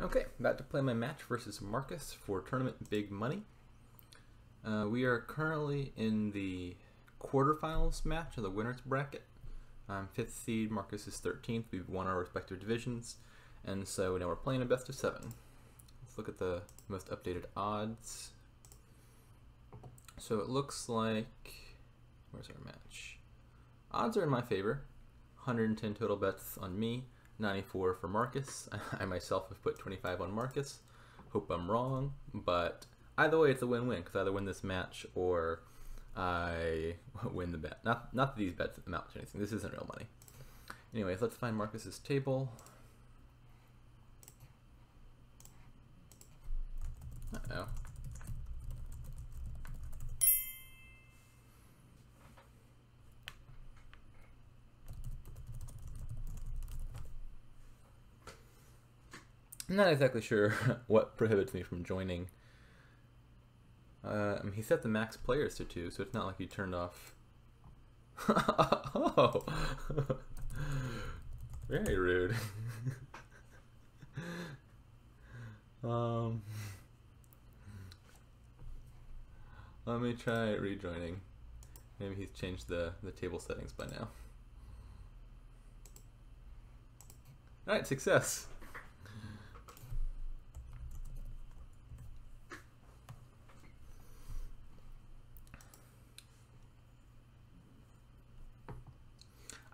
Okay, about to play my match versus Marcus for Tournament Big Money. We are currently in the quarterfinals match of the winner's bracket. I'm 5th seed, Marcus is 13th. We've won our respective divisions, and so now we're playing a best of 7. Let's look at the most updated odds. So it looks like, where's our match? Odds are in my favor. 110 total bets on me, 94 for Marcus. I myself have put 25 on Marcus. Hope I'm wrong, but either way it's a win-win, because I either win this match or I win the bet. Not that these bets amount to anything. This isn't real money. Anyways, let's find Marcus's table. Uh-oh. I'm not exactly sure what prohibits me from joining. He set the max players to 2, so it's not like he turned off. Oh, very rude. Let me try rejoining. Maybe he's changed the table settings by now. All right, success.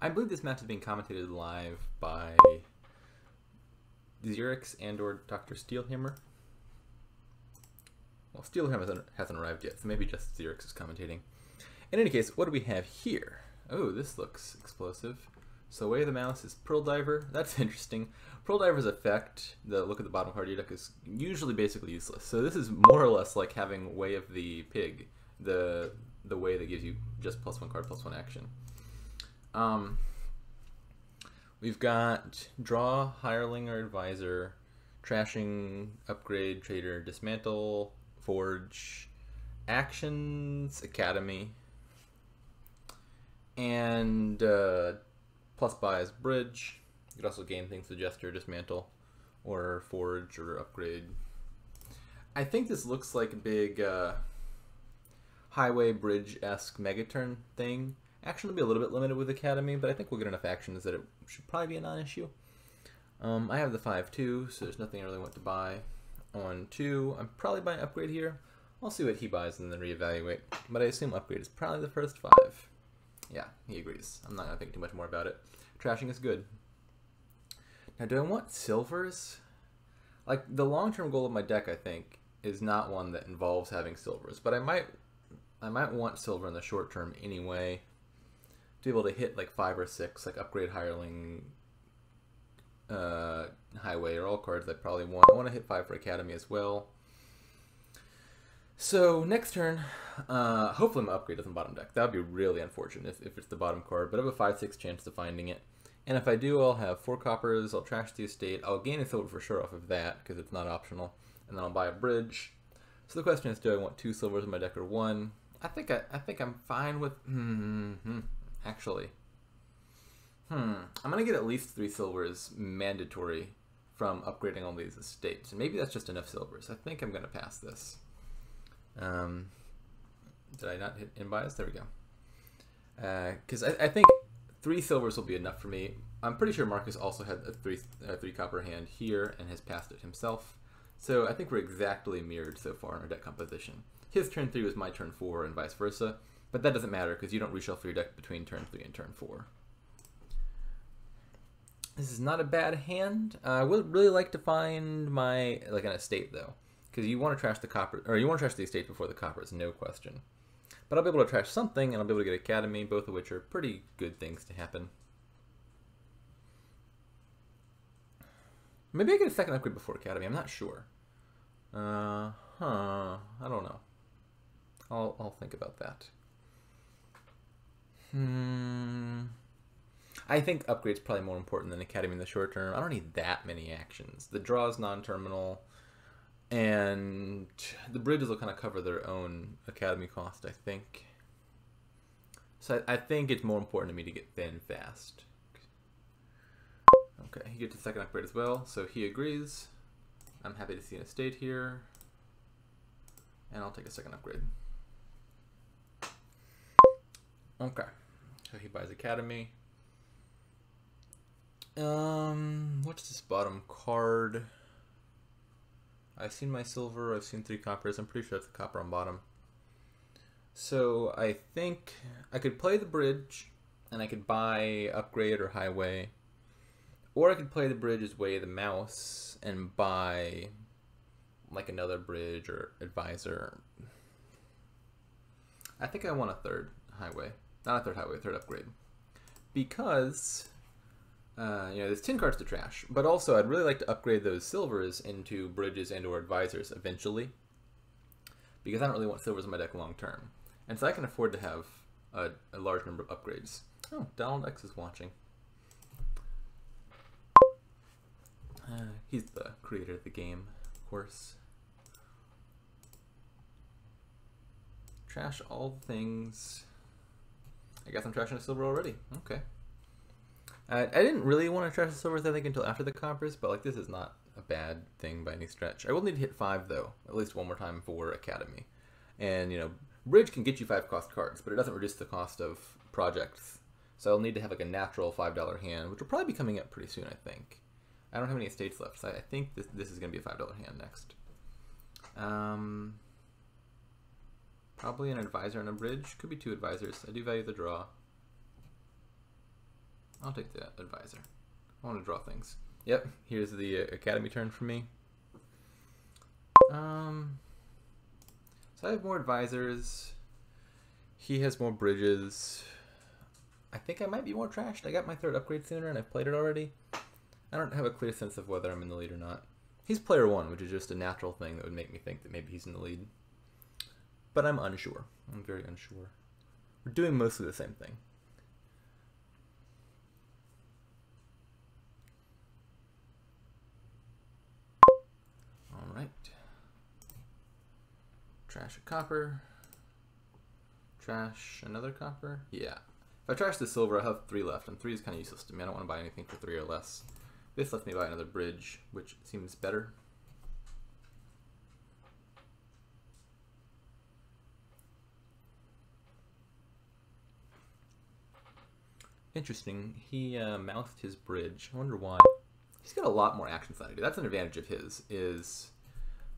I believe this match is being commentated live by Xerix and/or Dr. Steelhammer. Well, Steelhammer hasn't arrived yet, so maybe just Xerix is commentating. In any case, what do we have here? Oh, this looks explosive. So Way of the Mouse is Pearl Diver. That's interesting. Pearl Diver's effect, the look at the bottom card of your deck, is usually basically useless. So this is more or less like having Way of the Pig, the way that gives you just +1 card, +1 action. We've got Draw, Hireling or Advisor, Trashing, Upgrade, Trader, Dismantle, Forge, Actions, Academy, and plus buys Bridge. You could also gain things with Gesture, Dismantle, or Forge, or Upgrade. I think this looks like a big Highway Bridge-esque Megaturn thing. Action will be a little bit limited with Academy, but I think we'll get enough actions that it should probably be a non-issue. I have the 5-2, so there's nothing I really want to buy. On 2, I'm probably buying Upgrade here. I'll see what he buys and then reevaluate. But I assume Upgrade is probably the first 5. Yeah, he agrees. I'm not going to think too much more about it. Trashing is good. Now, do I want silvers? Like, the long-term goal of my deck, I think, is not one that involves having silvers. But I might want silver in the short term anyway. To be able to hit like 5 or 6, like Upgrade, Hireling, Highway are all cards I probably want. I want to hit 5 for Academy as well. So next turn, hopefully my Upgrade doesn't bottom deck. That would be really unfortunate if it's the bottom card, but I have a 5-6 chance of finding it. And if I do, I'll have 4 coppers, I'll trash the estate, I'll gain a silver for sure off of that, because it's not optional, and then I'll buy a bridge. So the question is, do I want 2 silvers in my deck or 1? I think I'm fine with... Actually, I'm going to get at least 3 silvers mandatory from upgrading all these estates. And maybe that's just enough silvers. I think I'm going to pass this. Did I not hit in-buys? There we go. Because I think 3 silvers will be enough for me. I'm pretty sure Marcus also had a 3 copper hand here and has passed it himself. So I think we're exactly mirrored so far in our deck composition. His turn 3 was my turn 4 and vice versa. But that doesn't matter because you don't reshuffle your deck between turn 3 and turn 4. This is not a bad hand. I would really like to find my an estate though, because you want to trash the copper, or you want to trash the estate before the coppers, no question. But I'll be able to trash something, and I'll be able to get Academy, both of which are pretty good things to happen. Maybe I get a second upgrade before Academy. I'm not sure. I don't know. I'll think about that. I think Upgrade's probably more important than Academy in the short term. I don't need that many actions. The draw is non-terminal, and the bridges will kind of cover their own Academy cost, I think. So I think it's more important to me to get thin fast. Okay, he gets a second upgrade as well, so he agrees. I'm happy to see an estate here. And I'll take a second upgrade. Okay. So he buys Academy. What's this bottom card? I've seen my silver, I've seen 3 coppers. I'm pretty sure it's the copper on bottom. So I think I could play the bridge, and I could buy upgrade or highway. Or I could play the bridge as way the mouse and buy like another bridge or advisor. I think I want a third highway. Not a third highway, a third upgrade. Because, you know, there's 10 cards to trash. But also, I'd really like to upgrade those silvers into bridges and or advisors eventually. Because I don't really want silvers in my deck long term. And so I can afford to have a large number of upgrades. Oh, Donald X is watching. He's the creator of the game, of course. Trash all the things. I guess I'm trashing a silver already. Okay. I didn't really want to trash the silvers, I think, until after the coppers, but like this is not a bad thing by any stretch. I will need to hit 5 though, at least one more time for Academy. And you know, bridge can get you 5 cost cards, but it doesn't reduce the cost of projects. So I'll need to have like a natural $5 hand, which will probably be coming up pretty soon, I think. I don't have any estates left, so I think this is going to be a $5 hand next. Probably an advisor and a bridge. Could be 2 advisors. I do value the draw. I'll take the advisor. I want to draw things. Yep, here's the Academy turn for me. So I have more advisors. He has more bridges. I think I might be more trashed. I got my 3rd upgrade sooner and I've played it already. I don't have a clear sense of whether I'm in the lead or not. He's player 1, which is just a natural thing that would make me think that maybe he's in the lead. But I'm unsure. I'm very unsure. We're doing mostly the same thing. Alright. Trash a copper. Trash another copper. Yeah. If I trash the silver, I have 3 left, and 3 is kind of useless to me. I don't want to buy anything for 3 or less. This lets me buy another bridge, which seems better. Interesting. He mouthed his bridge. I wonder why. He's got a lot more actions than I do. That's an advantage of his.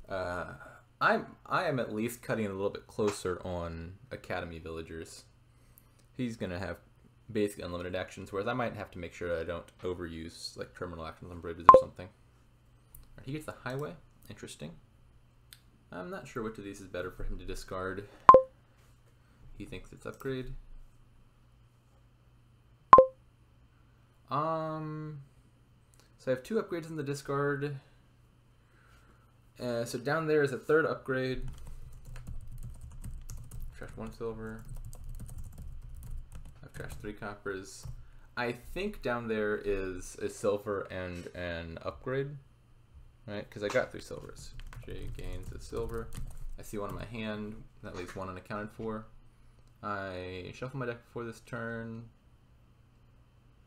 I am at least cutting it a little bit closer on Academy villagers. He's gonna have basically unlimited actions, whereas I might have to make sure I don't overuse like terminal actions on bridges or something. Right, he gets the highway. Interesting. I'm not sure which of these is better for him to discard. He thinks it's upgrade. So I have 2 upgrades in the discard. So down there is a 3rd upgrade. Trash 1 silver. I've trashed 3 coppers. I think down there is a silver and an upgrade, right? Because I got 3 silvers. J gains a silver. I see 1 in my hand. That leaves 1 unaccounted for. I shuffle my deck before this turn.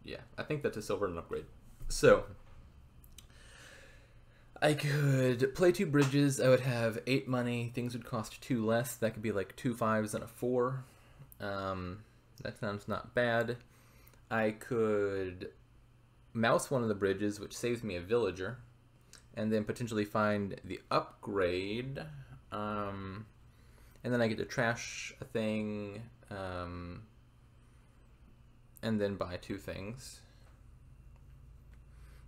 Yeah, I think that's a silver and an upgrade. So I could play 2 bridges. I would have 8 money. Things would cost 2 less. That could be like 2 5s and a 4. That sounds not bad. I could mouse one of the bridges, which saves me a villager, and then potentially find the upgrade. And then I get to trash a thing, and then buy 2 things.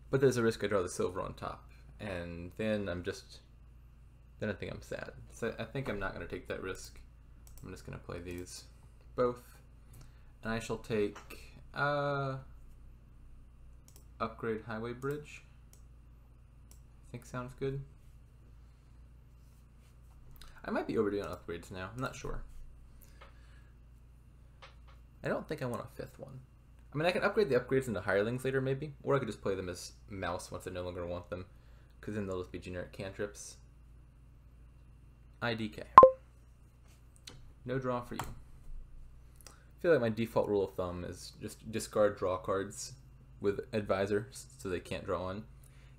But there's a risk I draw the silver on top, and then then I think I'm sad. So I think I'm not going to take that risk. I'm just going to play these both, and I shall take upgrade highway bridge. I think sounds good. I might be overdoing upgrades now. I'm not sure. I don't think I want a 5th one. I mean, I can upgrade the upgrades into hirelings later, maybe. Or I could just play them as mouse once I no longer want them. Because then they'll just be generic cantrips. IDK. No draw for you. I feel like my default rule of thumb is just discard draw cards with advisor so they can't draw on.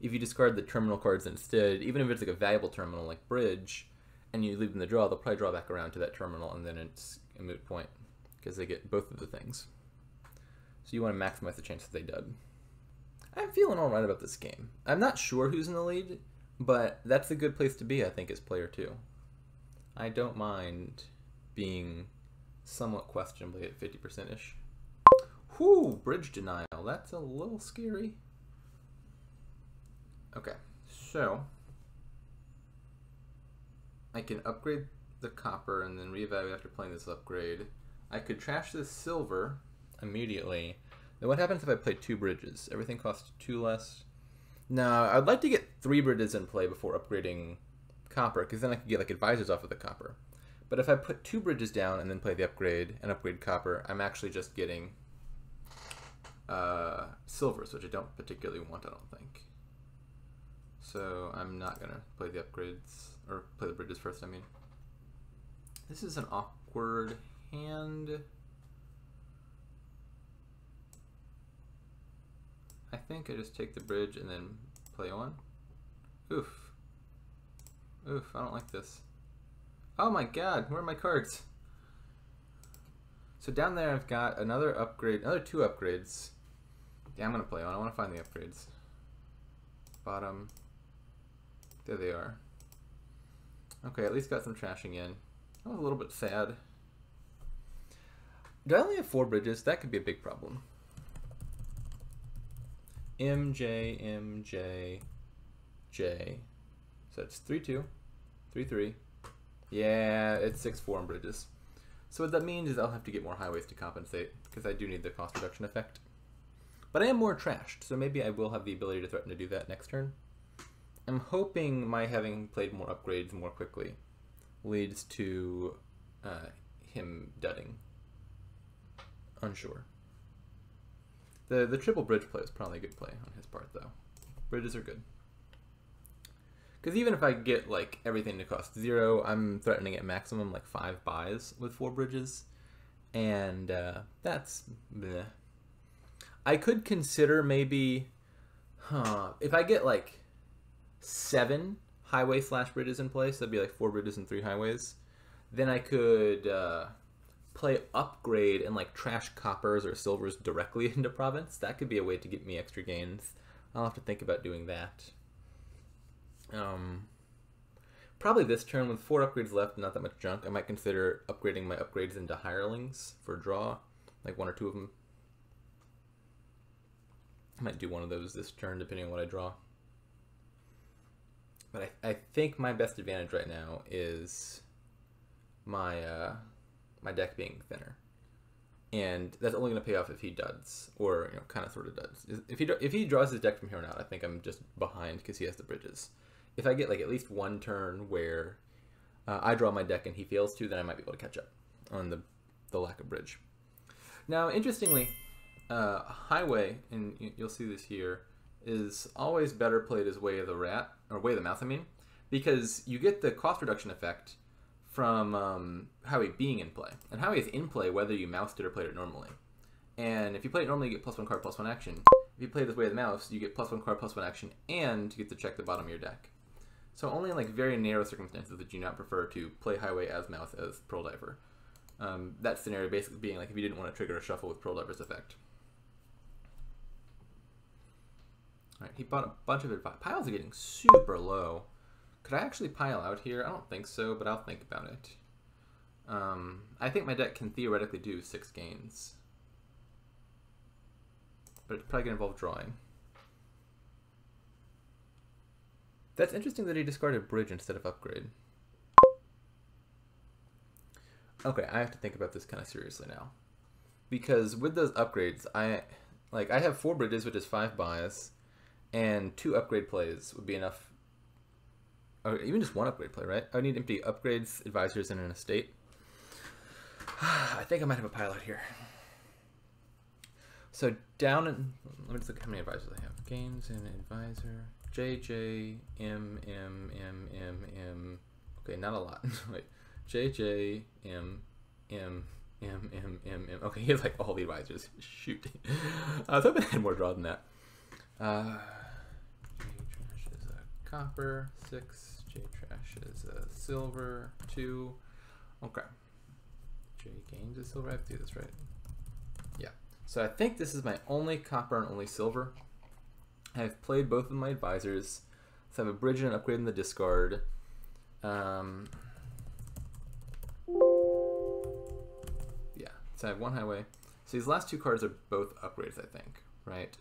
if you discard the terminal cards instead, even if it's like a valuable terminal like bridge, and you leave them in the draw, they'll probably draw back around to that terminal, and then it's a moot point because they get both of the things. So you want to maximize the chance that they dud. I'm feeling all right about this game. I'm not sure who's in the lead, but that's a good place to be, I think, as player 2. I don't mind being somewhat questionably at 50%-ish. Whew, bridge denial. That's a little scary. Okay, so I can upgrade the copper and then reevaluate after playing this upgrade. I could trash this silver immediately. Then what happens if I play 2 bridges? Everything costs 2 less. Now, I'd like to get 3 bridges in play before upgrading copper, because then I could get like advisors off of the copper. But if I put 2 bridges down and then play the upgrade and upgrade copper, I'm actually just getting silvers, which I don't particularly want, I don't think. So I'm not going to play the upgrades, or play the bridges first, I mean. This is an awkward hand. I think I just take the bridge and then play on. Oof. Oof, I don't like this. Oh my god, where are my cards? So down there I've got another upgrade, another 2 upgrades. Yeah, I'm going to play on. I want to find the upgrades. Bottom. There they are. Okay, at least got some trashing in. I was a little bit sad. Do I only have 4 bridges? That could be a big problem. M, J, M, J, J. So it's 3-2, 3-3. Yeah, it's 6-4 on bridges. So what that means is I'll have to get more highways to compensate, because I do need the cost reduction effect. But I am more trashed, so maybe I will have the ability to threaten to do that next turn. I'm hoping my having played more upgrades more quickly leads to him dudding. Unsure. The triple bridge play is probably a good play on his part, though. Bridges are good. Because even if I get like everything to cost 0, I'm threatening at maximum like 5 buys with 4 bridges. And that's bleh. I could consider maybe, if I get like 7 highway / bridges in place, that'd be like 4 bridges and 3 highways, then I could play upgrade and like trash coppers or silvers directly into province. That could be a way to get me extra gains. I'll have to think about doing that. Probably this turn with 4 upgrades left and not that much junk, I might consider upgrading my upgrades into hirelings for draw, like 1 or 2 of them. I might do one of those this turn depending on what I draw. But I think my best advantage right now is my my deck being thinner, and that's only going to pay off if he duds, or kind of sort of duds. If he draws his deck from here on out, I think I'm just behind because he has the bridges. If I get like at least 1 turn where I draw my deck and he fails to, then I might be able to catch up on the lack of bridge. Now, interestingly, highway, and you'll see this here, is always better played as way of the rat, or way of the mouse, I mean, because you get the cost reduction effect from highway being in play. And highway is in play whether you moused it or played it normally. And if you play it normally, you get +1 card, +1 action. If you play this way of the mouse, you get +1 card, +1 action, and you get to check the bottom of your deck. So only in like very narrow circumstances would you not prefer to play highway as mouse as Pearl Diver. That scenario basically being like if you didn't want to trigger a shuffle with Pearl Diver's effect. Alright, he bought a bunch of advice. Piles are getting super low. Could I actually pile out here? I don't think so, but I'll think about it. I think my deck can theoretically do 6 gains. But it's probably going to involve drawing. That's interesting that he discarded bridge instead of upgrade. Okay, I have to think about this kind of seriously now. Because with those upgrades, I have 4 bridges, which is 5 buys, and 2 upgrade plays would be enough. Or even just 1 upgrade play, right? I would need empty upgrades, advisors, and an estate. I think I might have a pile out here. So down in, let me just look at how many advisors I have. Games and advisor. J, J, M, M, M, M, M. Okay, not a lot. Wait. J, J, M, M, M, M, M, M. Okay, he has like all the advisors. Shoot. I was hoping I had more draw than that. J, copper, 6. J trash is a silver, 2. Okay. J gains is silver. I have to do this right. Yeah. So I think this is my only copper and only silver. I've played both of my advisors. So I have a bridge and an upgrade in the discard. Yeah. So I have one highway. So these last two cards are both upgrades, I think, right?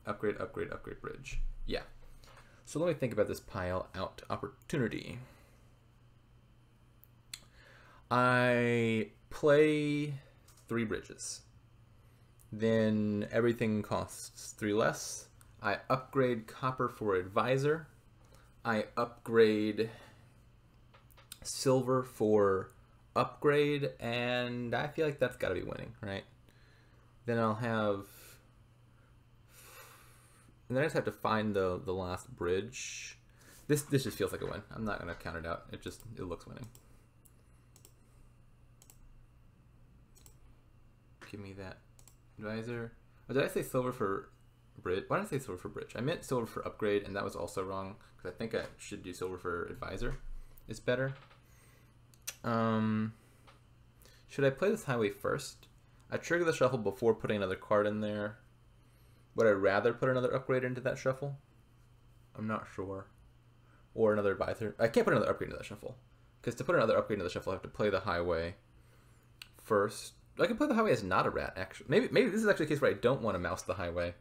Upgrade, upgrade, upgrade, bridge. Yeah. So let me think about this pile out opportunity. I play 3 bridges. Then everything costs 3 less. I upgrade copper for advisor. I upgrade silver for upgrade, and I feel like that's got to be winning, right? Then I'll have, and then I just have to find the last bridge. This just feels like a win. I'm not gonna count it out. It looks winning. Give me that advisor. Oh, did I say silver for bridge? Why did I say silver for bridge? I meant silver for upgrade, and that was also wrong because I think I should do silver for advisor. It's better. Should I play this highway first? I trigger the shuffle before putting another card in there. Would I rather put another upgrade into that shuffle? I'm not sure. Or another advisor. I can't put another upgrade into that shuffle. Because to put another upgrade into the shuffle, I have to play the highway first. I can play the highway as not a rat, actually. Maybe this is actually a case where I don't want to mouse the highway.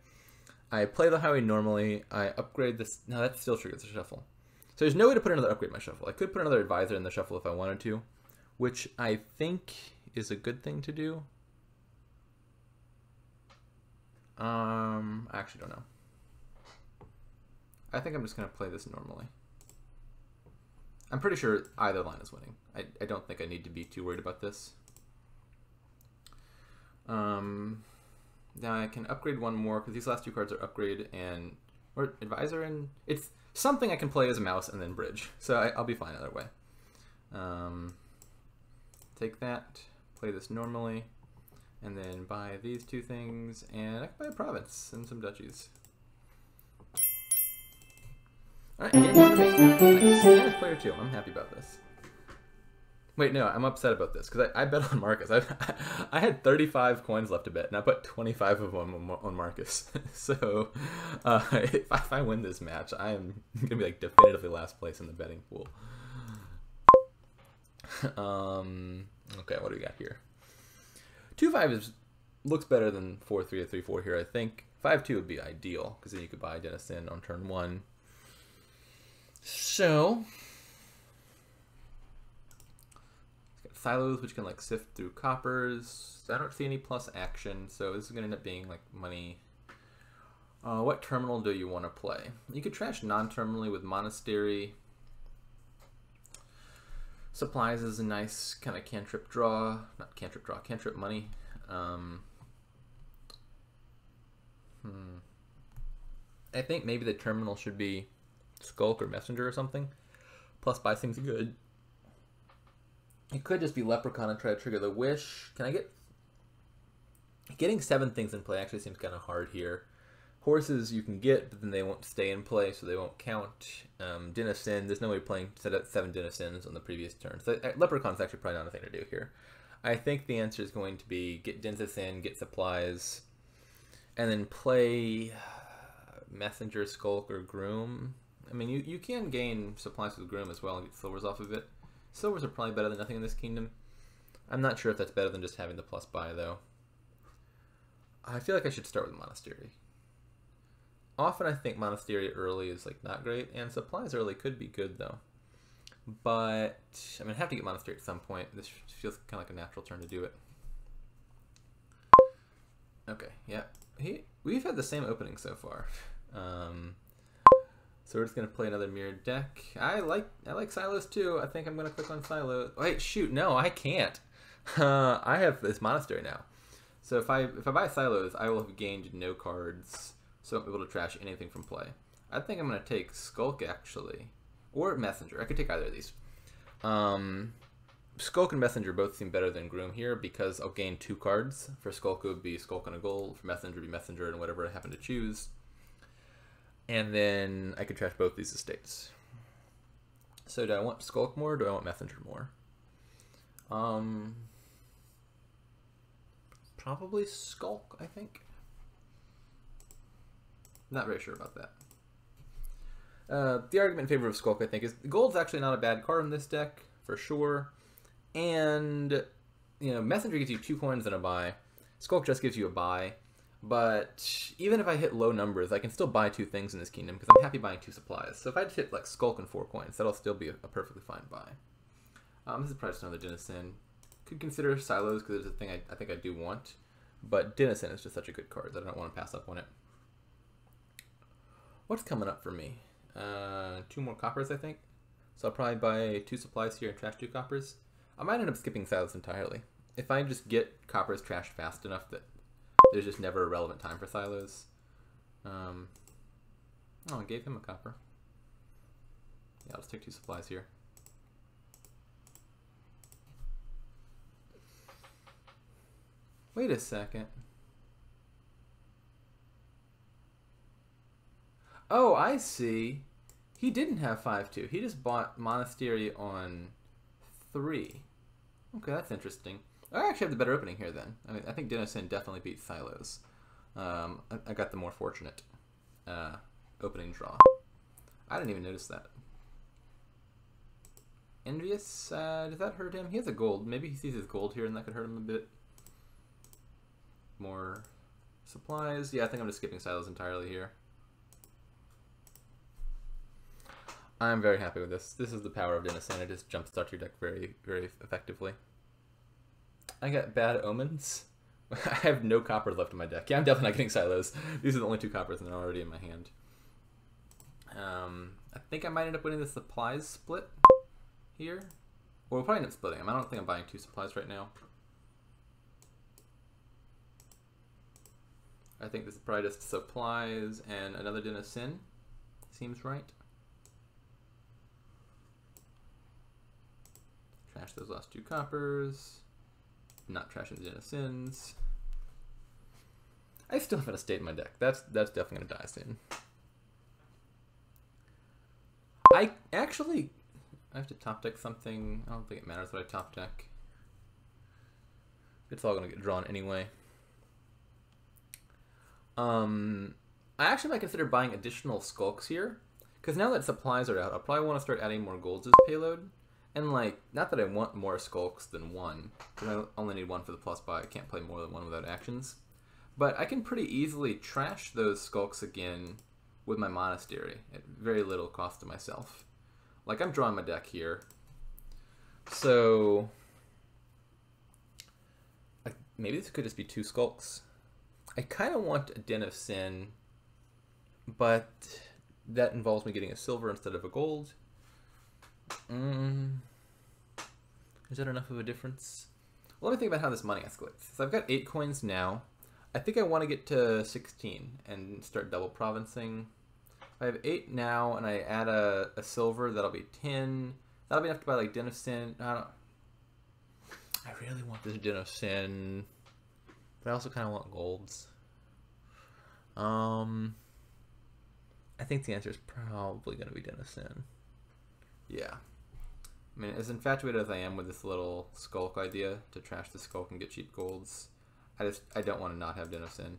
I play the highway normally. I upgrade this. No, that still triggers the shuffle. So there's no way to put another upgrade in my shuffle. I could put another advisor in the shuffle if I wanted to, which I think is a good thing to do. I actually don't know. I think I'm just going to play this normally. I'm pretty sure either line is winning. I don't think I need to be too worried about this. Now I can upgrade one more because these last two cards are upgrade and or advisor, and it's something I can play as a mouse and then bridge. So I'll be fine either way. Take that, play this normally, and then buy these 2 things, and I can buy a province and some duchies. Alright, game 1 to me. Nice. And player 2. I'm happy about this. Wait, no, I'm upset about this because I bet on Marcus. I had 35 coins left to bet, and I put 25 of them on Marcus. So if I win this match, I am going to be like definitively last place in the betting pool. Okay, what do we got here? 2-5 looks better than 4-3 or 3-4 here, I think. 5-2 would be ideal because then you could buy Denison on turn 1. So silos, which can like sift through coppers. I don't see any plus action, so this is gonna end up being like money. What terminal do you want to play? You could trash non-terminally with monastery. Supplies is a nice kind of cantrip draw, not cantrip draw, cantrip money. I think maybe the terminal should be Skulk or Messenger or something. Plus buy things good. It could just be Leprechaun and try to trigger the Wish. Can I get... Getting 7 things in play actually seems kind of hard here. Horses you can get, but then they won't stay in play, so they won't count. Denison, there's no way playing 7 Denisons on the previous turn. So Leprechaun's actually probably not a thing to do here. I think the answer is going to be get Denison, get supplies, and then play Messenger, Skulk, or Groom. I mean, you can gain supplies with Groom as well and get silvers off of it. Silvers are probably better than nothing in this kingdom. I'm not sure if that's better than just having the plus buy, though. I feel like I should start with Monastery. Often I think Monastery early is like not great, and supplies early could be good, though. But I mean, I have to get Monastery at some point. This feels kind of like a natural turn to do it. Okay, yeah. We've had the same opening so far. So we're just gonna play another mirrored deck. I like Silos too. I think I'm gonna click on Silos. Wait, shoot, no, I can't. I have this Monastery now. So if I buy Silos, I will have gained no cards, so I won't be able to trash anything from play. I think I'm gonna take Skulk actually, or Messenger. I could take either of these. Skulk and Messenger both seem better than Groom here because I'll gain 2 cards. For Skulk it would be Skulk and a gold. For Messenger it would be Messenger and whatever I happen to choose. And then I could trash both these estates. So do I want Skulk more or do I want Messenger more? Probably Skulk, I think. Not very sure about that. The argument in favor of Skulk, I think, is gold's actually not a bad card in this deck, for sure. And, you know, Messenger gives you 2 coins and a buy. Skulk just gives you a buy. But even if I hit low numbers, I can still buy 2 things in this kingdom because I'm happy buying 2 supplies. So if I just hit like Skulk and 4 coins, that'll still be a perfectly fine buy. This is probably just another Denizen. Could consider Silos because it's a thing I think I do want. But Denizen is just such a good card that I don't want to pass up on it. What's coming up for me? 2 more coppers, I think. So I'll probably buy 2 supplies here and trash 2 coppers. I might end up skipping Silos entirely. If I just get coppers trashed fast enough that there's just never a relevant time for Silos. Oh, I gave him a copper. Yeah, I'll just take 2 supplies here. Wait a second. Oh, I see. He didn't have 5-2. He just bought Monastery on 3. Okay, that's interesting. I actually have the better opening here then. I mean, I think Denizen definitely beats Silos. I got the more fortunate opening draw. I didn't even notice that. Envious, does that hurt him? He has a gold. Maybe he sees his gold here and that could hurt him a bit. More supplies. Yeah, I think I'm just skipping Silos entirely here. I'm very happy with this. This is the power of Denizen. It just jumpstarts your deck very, very effectively. I got Bad Omens. I have no coppers left in my deck. Yeah, I'm definitely not getting Silos. These are the only 2 coppers and they're already in my hand. I think I might end up winning the supplies split here. Or we'll probably end up splitting them. I don't think I'm buying 2 supplies right now. I think this is probably just supplies and another Denizen. Seems right. Trash those last 2 coppers. Not trashing the Denizens. I still have an estate in my deck. That's definitely gonna die soon. I have to top deck something. I don't think it matters what I top deck. It's all gonna get drawn anyway. I actually might consider buying additional Skulks here, because now that supplies are out, I'll probably want to start adding more golds as payload. And like, not that I want more Skulks than 1, because I only need 1 for the plus buy. I can't play more than 1 without actions. But I can pretty easily trash those Skulks again with my Monastery at very little cost to myself. Like, I'm drawing my deck here. So maybe this could just be 2 Skulks. I kind of want a Den of Sin, but that involves me getting a silver instead of a gold. Is that enough of a difference? Well, let me think about how this money escalates. So I've got 8 coins now. I think I want to get to 16 and start double provincing. I have 8 now, and I add a silver, that'll be 10. That'll be enough to buy like Den of Sin. I really want this Den of Sin, but I also kind of want golds. I think the answer is probably going to be Den of Sin. Yeah. I mean, as infatuated as I am with this little Skulk idea to trash the Skulk and get cheap golds, I don't want to not have Den of Sin.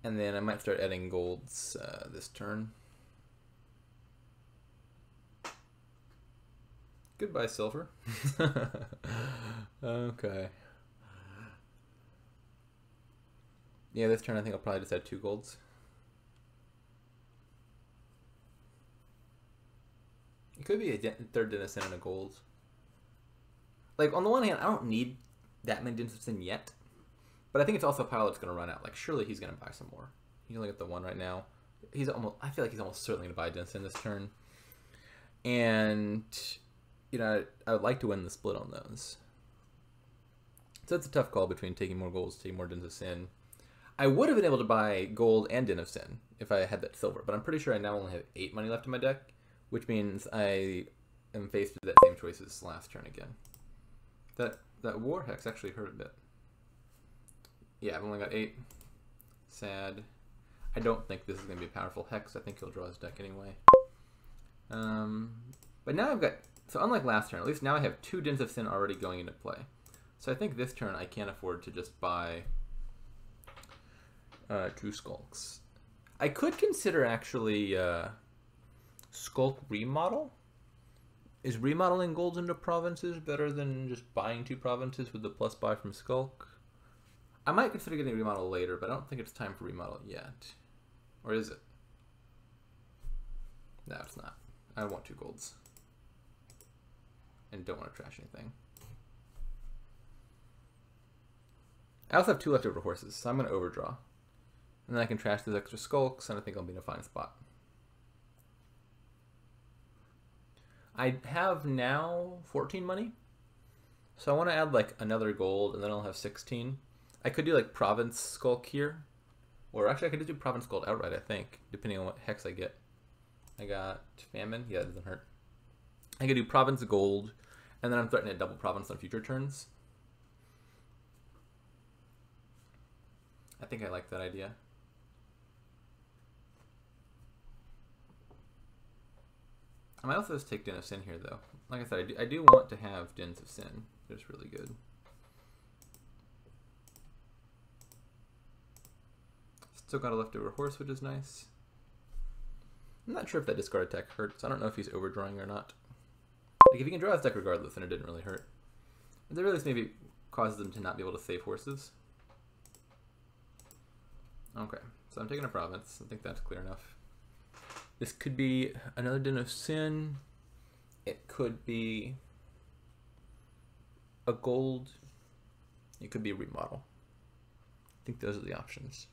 And then I might start adding golds this turn. Goodbye, silver. Okay. Yeah, this turn I think I'll probably just add 2 golds. It could be a third Denizen and a gold. Like, on the one hand, I don't need that many Denizen yet, but I think it's also a pile that's going to run out. Like, surely he's going to buy some more. He's only got the 1 right now. I feel like he's almost certainly going to buy a Denizen this turn. And, you know, I would like to win the split on those. So it's a tough call between taking more golds, taking more Denizen. I would have been able to buy gold and Denizen if I had that silver, but I'm pretty sure I now only have 8 money left in my deck, which means I am faced with that same choice as last turn again. That War Hex actually hurt a bit. Yeah, I've only got 8. Sad. I don't think this is going to be a powerful hex. I think he'll draw his deck anyway. But now I've got... So unlike last turn, at least now I have 2 Dens of Sin already going into play. So I think this turn I can't afford to just buy 2 Skulks. I could consider actually Skulk Remodel. Is remodeling golds into provinces better than just buying 2 provinces with the plus buy from Skulk? I might consider getting remodel later, but I don't think it's time for remodel yet. Or is it? No, it's not. I want 2 golds. And don't want to trash anything. I also have 2 leftover horses, so I'm going to overdraw. And then I can trash those extra Skulks, and I think I'll be in a fine spot. I have now 14 money, so I want to add like another gold, and then I'll have 16. I could do like Province Skulk here, or actually I could just do Province Gold outright, I think, depending on what hex I get. I got Famine, yeah, that doesn't hurt. I could do Province Gold, and then I'm threatening a double Province on future turns. I think I like that idea. I might also just take Den of Sin here, though. Like I said, I do want to have Dens of Sin. It's really good. Still got a leftover horse, which is nice. I'm not sure if that discard attack hurts. I don't know if he's overdrawing or not. Like, if he can draw his deck regardless, then it didn't really hurt. At the very least, maybe causes them to not be able to save horses. Okay, so I'm taking a province. I think that's clear enough. This could be another Den of Sin. It could be a gold. It could be a remodel. I think those are the options.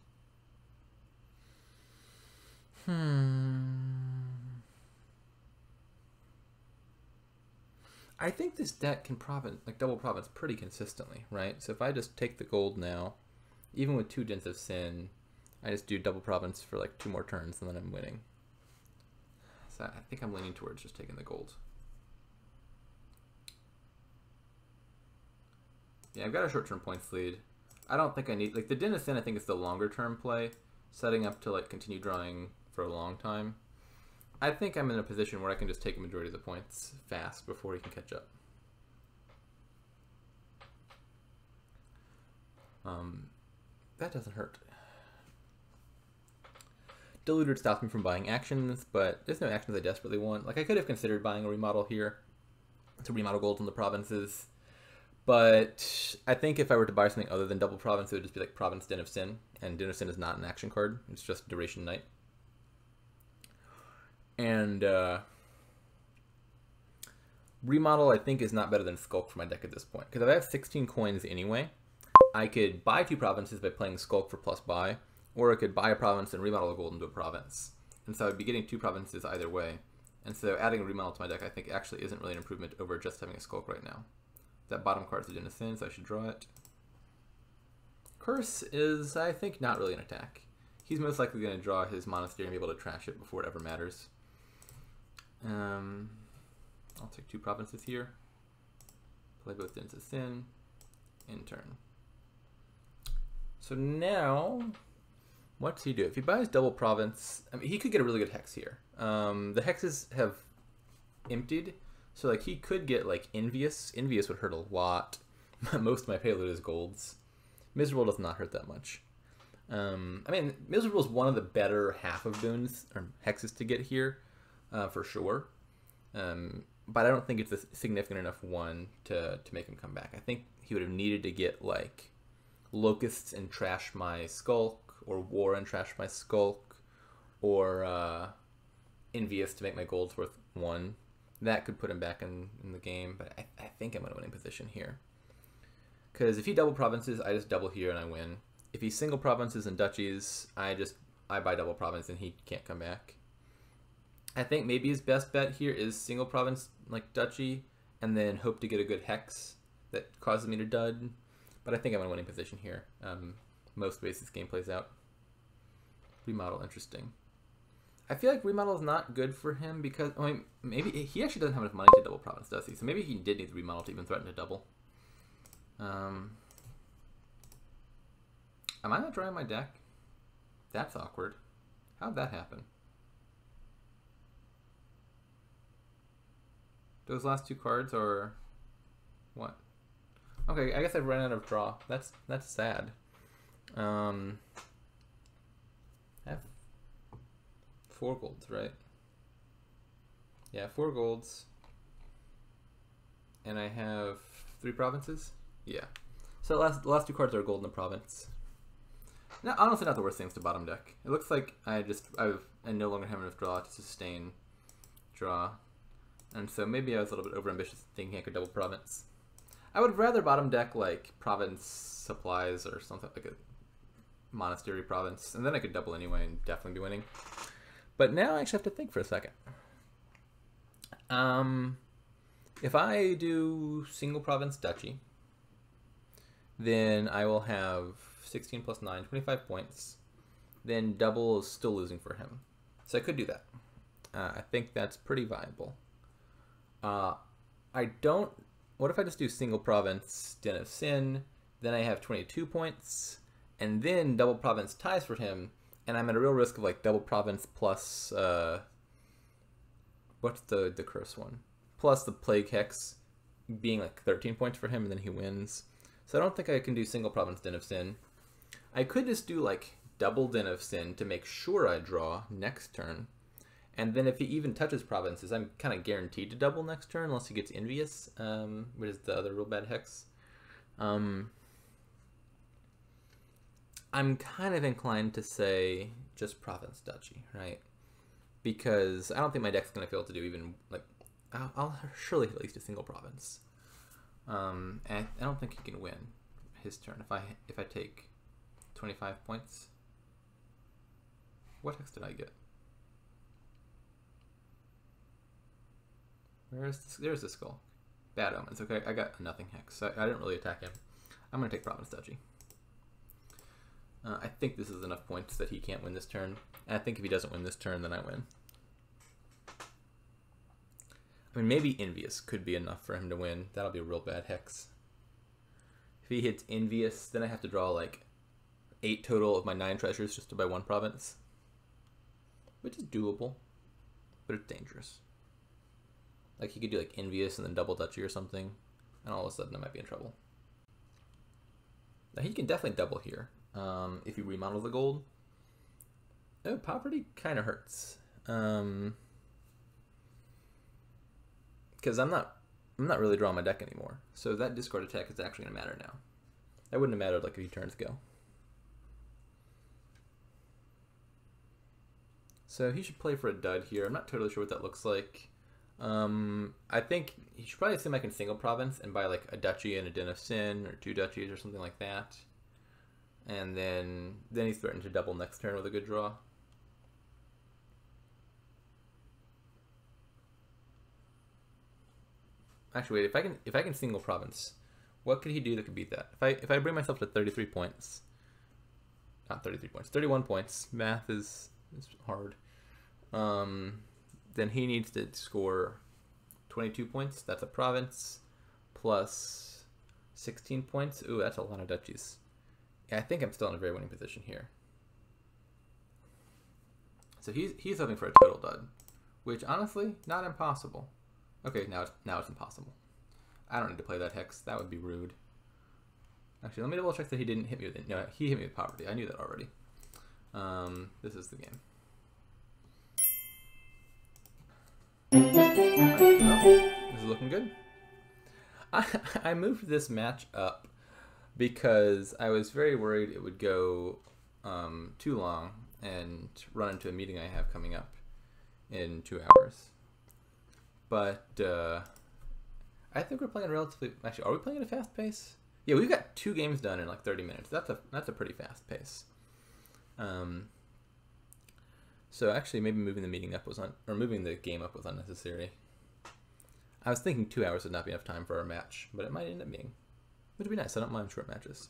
I think this deck can double province pretty consistently, right? So if I just take the gold now, even with 2 Dens of Sin, I just do double province for like 2 more turns and then I'm winning. So I think I'm leaning towards just taking the gold. Yeah, I've got a short-term points lead. I don't think I need, like the Den of Sin I think is the longer-term play, setting up to like continue drawing for a long time. I think I'm in a position where I can just take a majority of the points fast before he can catch up. That doesn't hurt. Diluted stops me from buying actions, but there's no actions I desperately want. Like I could have considered buying a remodel here to remodel golds in the provinces, but I think if I were to buy something other than double province, it would just be like Province Den of Sin, and Den of Sin is not an action card. It's just Duration Knight. And remodel I think is not better than Skulk for my deck at this point, because if I have 16 coins anyway, I could buy 2 provinces by playing Skulk for plus buy, or I could buy a province and remodel a gold into a province. And so I'd be getting 2 provinces either way. And so adding a remodel to my deck I think actually isn't really an improvement over just having a Skulk right now. That bottom card is a Den of Sin, so I should draw it. Curse is, I think, not really an attack. He's most likely going to draw his Monastery and be able to trash it before it ever matters. I'll take 2 provinces here. Play both Dens of Sin. In turn. So now, what does he do? If he buys double province, I mean, he could get a really good hex here. The hexes have emptied, so like he could get like Envious. Envious would hurt a lot. Most of my payload is golds. Miserable does not hurt that much. I mean, Miserable is one of the better half of boons or hexes to get here, for sure. But I don't think it's a significant enough one to make him come back. I think he would have needed to get like Locusts and trash my Skulk, or War and trash my Skulk, or Envious to make my golds worth 1. That could put him back in the game, but I think I'm in a winning position here. Because if he double provinces, I just double here and I win. If he single provinces and duchies, I buy double province and he can't come back. I think maybe his best bet here is single province, like duchy, and then hope to get a good hex that causes me to dud. But I think I'm in a winning position here. Most ways this game plays out. Remodel, interesting. I feel like remodel is not good for him because, I mean, maybe he actually doesn't have enough money to double province, does he? So maybe he did need the remodel to even threaten to double. Am I not drawing my deck? That's awkward. How'd that happen? Those last two cards are what? Okay, I guess I've run out of draw. That's sad. I have 4 golds, right? Yeah, 4 golds. And I have 3 provinces? Yeah. So the last 2 cards are gold and a province. No, honestly not the worst things to bottom deck. It looks like I no longer have enough draw to sustain draw. And so maybe I was a little bit overambitious thinking I could double province. I would rather bottom deck like province supplies or something like a monastery province, and then I could double anyway and definitely be winning. But now I actually have to think for a second. If I do single province duchy, then I will have 16 plus 9, 25 points. Then double is still losing for him. So I could do that. I think that's pretty viable. What if I just do single province, Den of Sin, then I have 22 points, and then double province ties for him, and I'm at a real risk of like double province plus, what's the curse one? Plus the Plague Hex being like 13 points for him, and then he wins. So I don't think I can do single province Den of Sin. I could just do like double Den of Sin to make sure I draw next turn. And then if he even touches provinces, I'm kind of guaranteed to double next turn unless he gets Envious, which is the other real bad hex. I'm kind of inclined to say just province duchy, right? Because I don't think my deck's going to fail to do even, like, I'll surely at least a single province. And I don't think he can win his turn if I take 25 points. What hex did I get? There's the skull. Bad omens. Okay, I got a nothing hex. So I didn't really attack him. I'm going to take province duchy. I think this is enough points that he can't win this turn. And I think if he doesn't win this turn, then I win. I mean, maybe Envious could be enough for him to win. That'll be a real bad hex. If he hits Envious, then I have to draw like 8 total of my 9 treasures just to buy 1 province. Which is doable, but it's dangerous. Like, he could do like Envious and then double duchy or something, and all of a sudden I might be in trouble. Now he can definitely double here. If you remodel the gold. Oh, poverty kind of hurts. Because I'm not really drawing my deck anymore. So that discard attack is actually going to matter now. That wouldn't have mattered like a few turns ago. So he should play for a dud here. I'm not totally sure what that looks like. I think he should probably assume I can single province and buy like a duchy and a Den of Sin or 2 duchies or something like that. And then he's threatened to double next turn with a good draw. Actually, wait, if I can single province, what could he do that could beat that? If I bring myself to 33 points, not 33 points, 31 points. Math is hard. Then he needs to score 22 points. That's a province plus 16 points. Ooh, that's a lot of duchies. Yeah, I think I'm still in a very winning position here. So he's hoping for a total dud, which honestly, not impossible. Okay, now it's impossible. I don't need to play that hex. That would be rude. Actually, let me double check that he didn't hit me with it. No, he hit me with poverty. I knew that already. This is the game. This is looking good. I moved this match up because I was very worried it would go too long and run into a meeting I have coming up in 2 hours. But I think we're playing relatively. Actually, are we playing at a fast pace? Yeah, we've got 2 games done in like 30 minutes. That's a pretty fast pace. So actually, maybe moving the meeting up moving the game up was unnecessary. I was thinking 2 hours would not be enough time for our match, but it might end up being. Which would be nice. I don't mind short matches.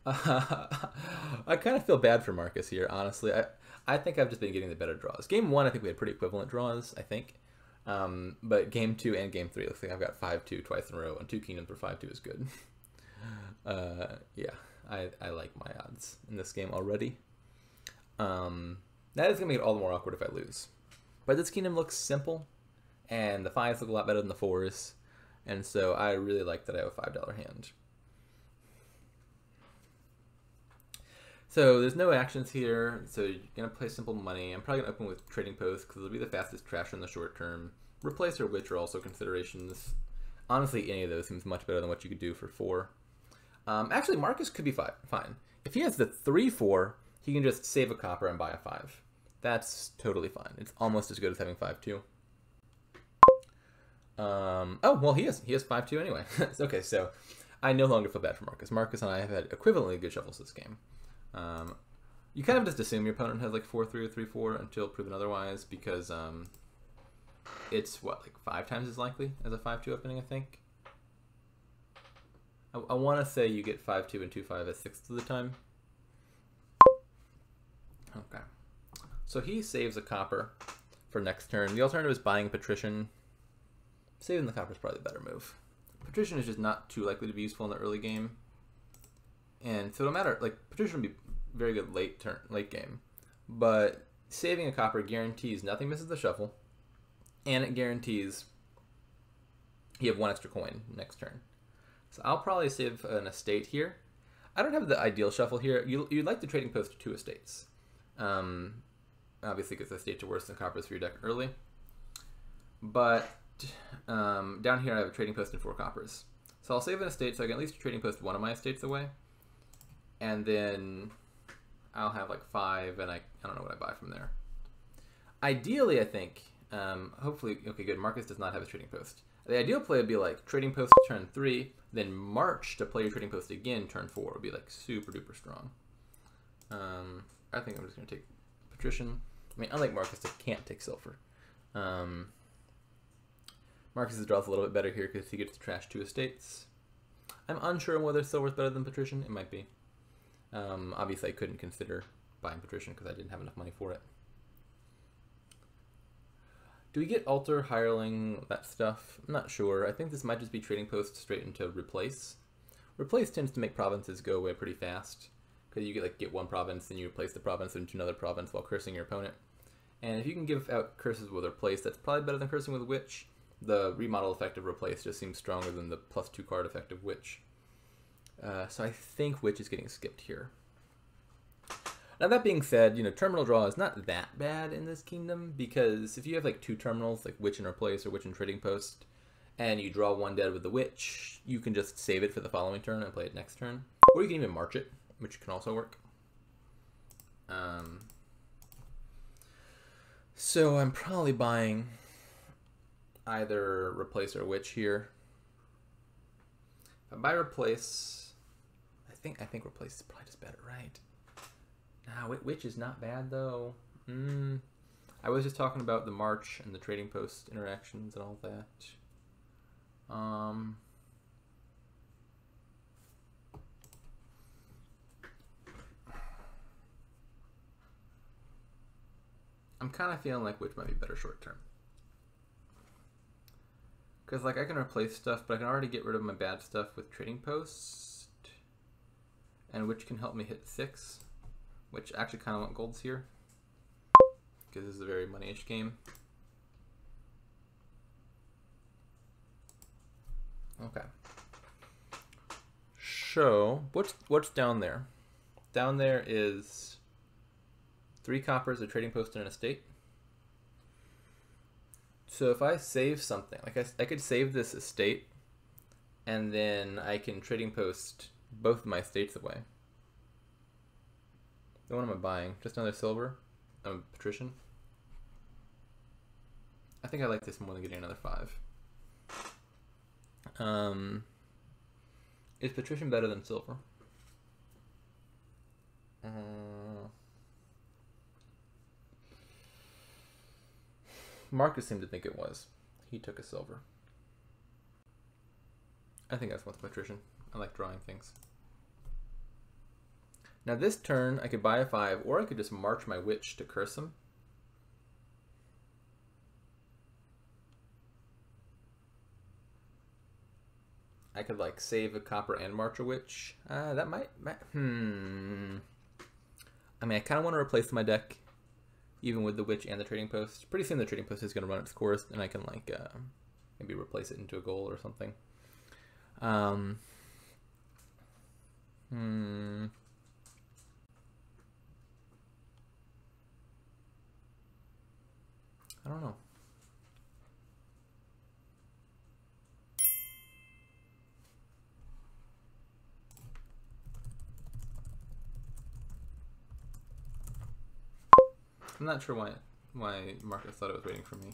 I kind of feel bad for Marcus here, honestly. I think I've just been getting the better draws. Game 1, I think we had pretty equivalent draws, I think. But game 2 and game 3, looks like I've got 5-2 twice in a row, and 2 kingdoms for 5-2 is good. Yeah, I like my odds in this game already. That is going to make it all the more awkward if I lose. But this kingdom looks simple, and the 5s look a lot better than the 4s, and so I really like that I have a $5 hand. So there's no actions here, so you're going to play simple money. I'm probably going to open with Trading Post because it'll be the fastest trash in the short term. Replace or Witch are also considerations. Honestly, any of those seems much better than what you could do for 4. Actually, Marcus could be fine. If he has the 3-4, he can just save a copper and buy a 5. That's totally fine. It's almost as good as having 5-2. Oh, well, he has 5-2 anyway. Okay, so I no longer feel bad for Marcus. Marcus and I have had equivalently good shuffles this game. You kind of just assume your opponent has like 4-3 or 3-4 until proven otherwise, because it's what, like 5 times as likely as a 5-2 opening, I think. I want to say you get 5-2 and 2-5 a sixth of the time. Okay, so he saves a copper for next turn. The alternative is buying Patrician. Saving the copper is probably the better move. Patrician is just not too likely to be useful in the early game, and so no matter, like, Patrician would be very good late game, but saving a copper guarantees nothing misses the shuffle, and it guarantees you have 1 extra coin next turn. So I'll probably save an estate here. I don't have the ideal shuffle here. You'd like the Trading Post 2 estates. Obviously, because the estates are worse than coppers for your deck early. But down here I have a Trading Post and 4 coppers. So I'll save an estate so I can at least Trading Post 1 of my estates away. And then I'll have like 5, and I don't know what I buy from there. Ideally, I think, hopefully, okay, good, Marcus does not have a Trading Post. The ideal play would be like Trading Post turn 3, then March to play your Trading Post again turn 4. Would be like super duper strong. I think I'm just going to take Patrician. I mean, unlike Marcus, I can't take silver. Marcus draws a little bit better here because he gets to trash 2 estates. I'm unsure whether silver is better than Patrician. It might be. Obviously, I couldn't consider buying Patrician because I didn't have enough money for it. Do we get Alter, Hireling, that stuff? I'm not sure. I think this might just be Trading Post straight into Replace. Replace tends to make provinces go away pretty fast, because you get 1 province and you replace the province into another province while cursing your opponent. And if you can give out curses with Replace, that's probably better than cursing with Witch. The remodel effect of Replace just seems stronger than the +2 card effect of Witch. So I think Witch is getting skipped here. Now that being said, terminal draw is not that bad in this kingdom, because if you have like 2 terminals, like Witch and Replace or Witch and Trading Post, and you draw 1 dead with the Witch, you can just save it for the following turn and play it next turn. Or you can even march it, which can also work. So I'm probably buying either Replace or Witch here. If I buy Replace, I think Replace is probably just better, right? Nah, Witch is not bad though. I was just talking about the March and the Trading Post interactions and all that. I'm kind of feeling like Witch might be better short term. Because like I can replace stuff, but I can already get rid of my bad stuff with Trading Post. And Witch can help me hit 6. Which actually kind of want golds here, because this is a very money-ish game. Okay. So what's down there? Down there is 3 coppers, a Trading Post, and an estate. So if I save something, like I could save this estate, and then I can Trading Post both of my estates away. What am I buying? Just another silver? Patrician? I think I like this more than getting another 5. Is Patrician better than silver? Marcus seemed to think it was. He took a silver. I think that's with Patrician. I like drawing things. Now this turn, I could buy a 5, or I could just march my Witch to curse him. I could like save a copper and march a Witch. That might. I I mean, I kind of want to replace my deck, even with the Witch and the Trading Post. Pretty soon the Trading Post is going to run its course, and I can, like, maybe replace it into a gold or something. I don't know. I'm not sure why Marcus thought it was waiting for me.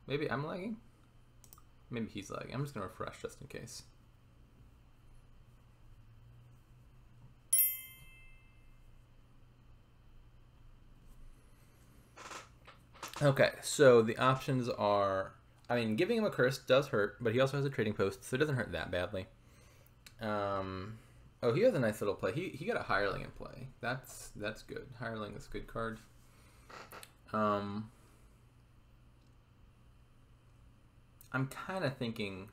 Maybe I'm lagging? Maybe he's lagging. I'm just going to refresh just in case. Okay, so the options are, I mean, giving him a curse does hurt, but he also has a Trading Post, so it doesn't hurt that badly. Oh, he has a nice little play. He got a Hireling in play. That's good. Hireling is a good card. I'm kind of thinking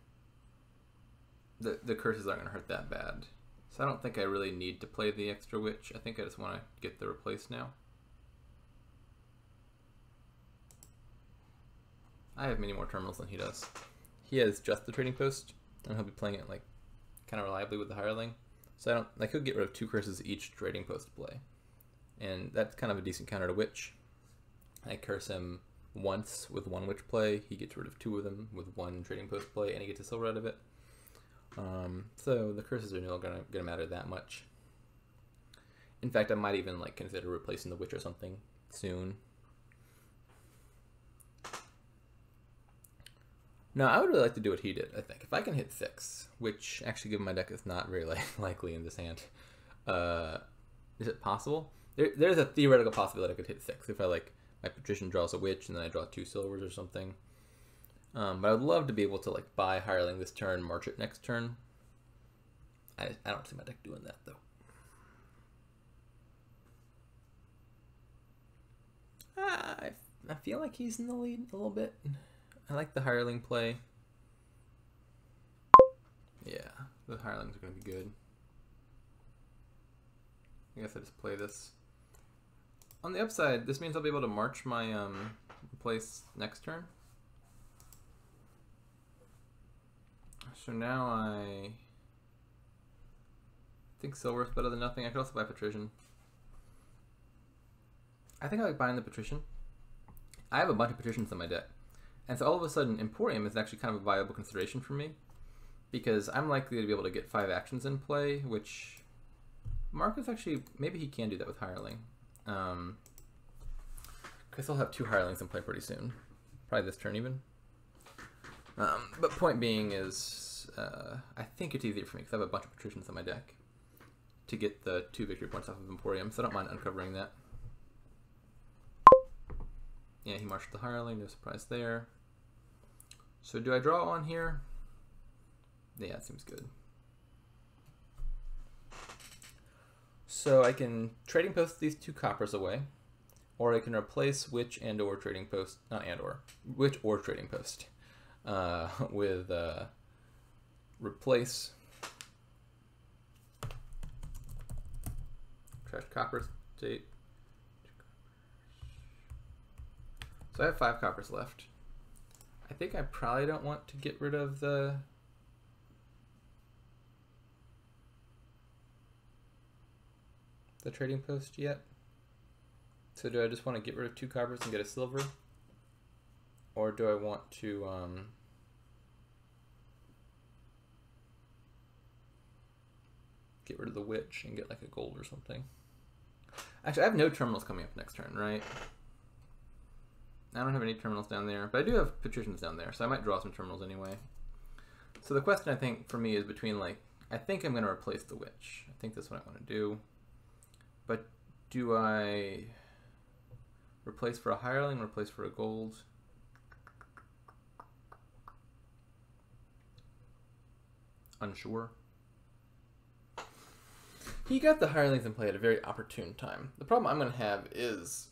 the curses aren't going to hurt that bad. So I don't think I really need to play the extra Witch. I think I just want to get the replace now. I have many more terminals than he does. He has just the Trading Post, and he'll be playing it like kind of reliably with the Hireling. So I could get rid of 2 curses each Trading Post play, and that's kind of a decent counter to Witch. I curse him once with 1 Witch play. He gets rid of 2 of them with 1 Trading Post play, and he gets a silver out of it. So the curses are not gonna matter that much. In fact, I might even like consider replacing the Witch or something soon. No, I would really like to do what he did, I think. If I can hit 6, which actually given my deck is not very likely in this hand, is it possible? There's a theoretical possibility I could hit 6 if I, like, my Patrician draws a Witch and then I draw 2 silvers or something. But I would love to be able to, like, buy Hireling this turn, march it next turn. I don't see my deck doing that, though. I feel like he's in the lead a little bit. I like the Hireling play. Yeah, the Hirelings are going to be good. I guess I just play this. On the upside, this means I'll be able to march my replace next turn. So now I think silver is better than nothing. I could also buy Patrician. I think I like buying the Patrician. I have a bunch of Patricians in my deck. And so all of a sudden, Emporium is actually kind of a viable consideration for me, because I'm likely to be able to get 5 actions in play, which Marcus actually, maybe he can do that with Hireling. Because he'll have 2 Hirelings in play pretty soon. Probably this turn even. But point being is, I think it's easier for me because I have a bunch of Patricians in my deck to get the 2 victory points off of Emporium, so I don't mind uncovering that. Yeah, he marched the Hireling, no surprise there. So do I draw on here? Yeah, it seems good. So I can Trading Post these 2 coppers away, or I can replace Witch and or Trading Post, not and or, Witch or Trading Post, with replace trash copper state. So I have 5 coppers left. I think I probably don't want to get rid of the Trading Post yet. So do I just want to get rid of 2 coppers and get a silver? Or do I want to get rid of the Witch and get like a gold or something? Actually, I have no terminals coming up next turn, right? I don't have any terminals down there, but I do have Patricians down there, so I might draw some terminals anyway. So the question I think for me is between, like, I think I'm going to replace the Witch. I think that's what I want to do. But do I replace for a Hireling, replace for a gold? Unsure. He got the Hirelings in play at a very opportune time. The problem I'm going to have is,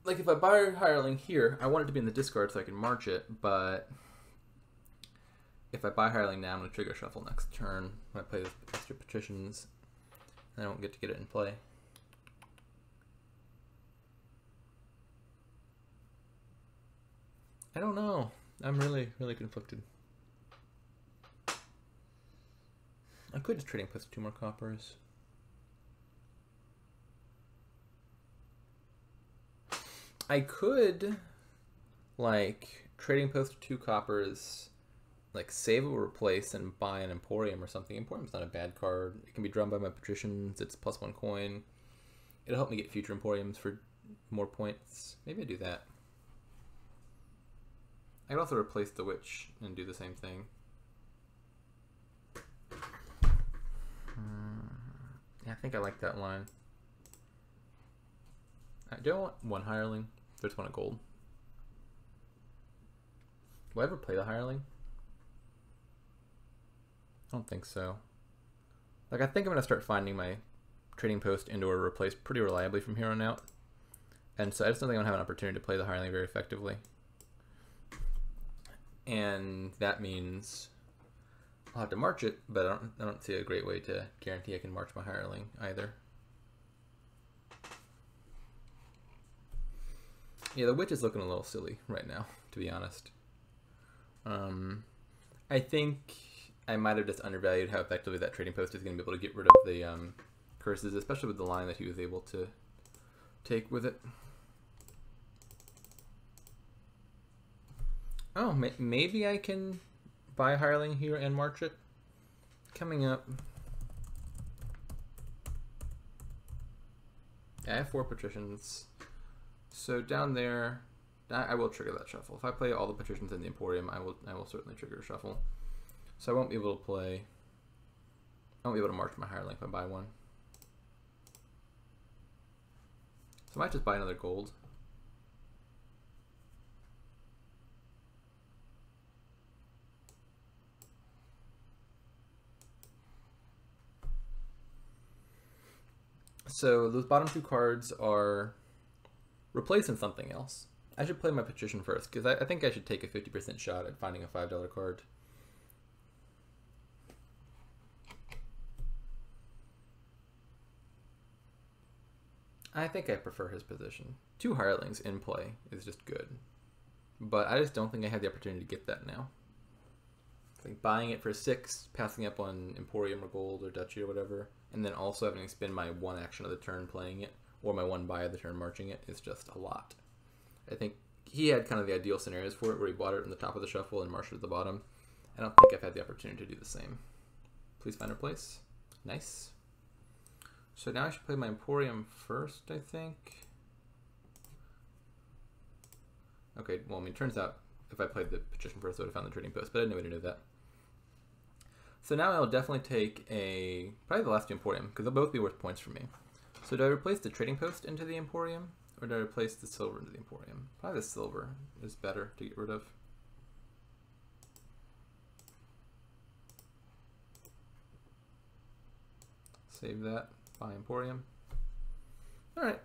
like, if I buy a Hireling here, I want it to be in the discard so I can march it, but if I buy Hireling now, I'm going to trigger shuffle next turn when I play the extra Patricians. I don't get to get it in play. I don't know. I'm really conflicted. I could just trading post 2 more coppers. I could, like, trading post 2 coppers, like, save or replace and buy an Emporium or something. Emporium's not a bad card. It can be drawn by my patricians. It's +1 coin. It'll help me get future Emporiums for more points. Maybe I do that. I could also replace the Witch and do the same thing. Yeah, I think I like that line. Do I want 1 hireling? There's 1 at gold. Will I ever play the hireling? I don't think so. Like, I think I'm going to start finding my trading post into or replace pretty reliably from here on out. And so I just don't think I'm going to have an opportunity to play the hireling very effectively. And that means I'll have to march it, but I don't see a great way to guarantee I can march my hireling either. Yeah, the Witch is looking a little silly right now, to be honest. I think I might have just undervalued how effectively that trading post is going to be able to get rid of the curses, especially with the line that he was able to take with it. Oh, maybe I can buy a hireling here and march it. Coming up. Yeah, I have 4 patricians. So down there, I will trigger that shuffle. If I play all the patricians in the Emporium, I will certainly trigger a shuffle. So I won't be able to play. I won't be able to march my hireling if I buy 1. So I might just buy another gold. So those bottom 2 cards are replacing something else. I should play my patrician first, because I think I should take a 50% shot at finding a $5 card. I think I prefer his position. 2 hirelings in play is just good. But I just don't think I have the opportunity to get that now. Like buying it for 6, passing up on Emporium or Gold or Duchy or whatever, and then also having to spend my 1 action of the turn playing it, or my 1 buy of the turn marching it, is just a lot. I think he had kind of the ideal scenarios for it, where he bought it in the top of the shuffle and marched it at the bottom. I don't think I've had the opportunity to do the same. Please find a place. Nice. So now I should play my Emporium first, I think. Okay, well, I mean, it turns out if I played the patrician first, I would have found the trading post, but I didn't know way to do that. So now I'll definitely take probably the last 2 Emporium, because they'll both be worth points for me. So do I replace the trading post into the Emporium, or do I replace the silver into the Emporium? Probably the silver is better to get rid of. Save that, buy Emporium. Alright,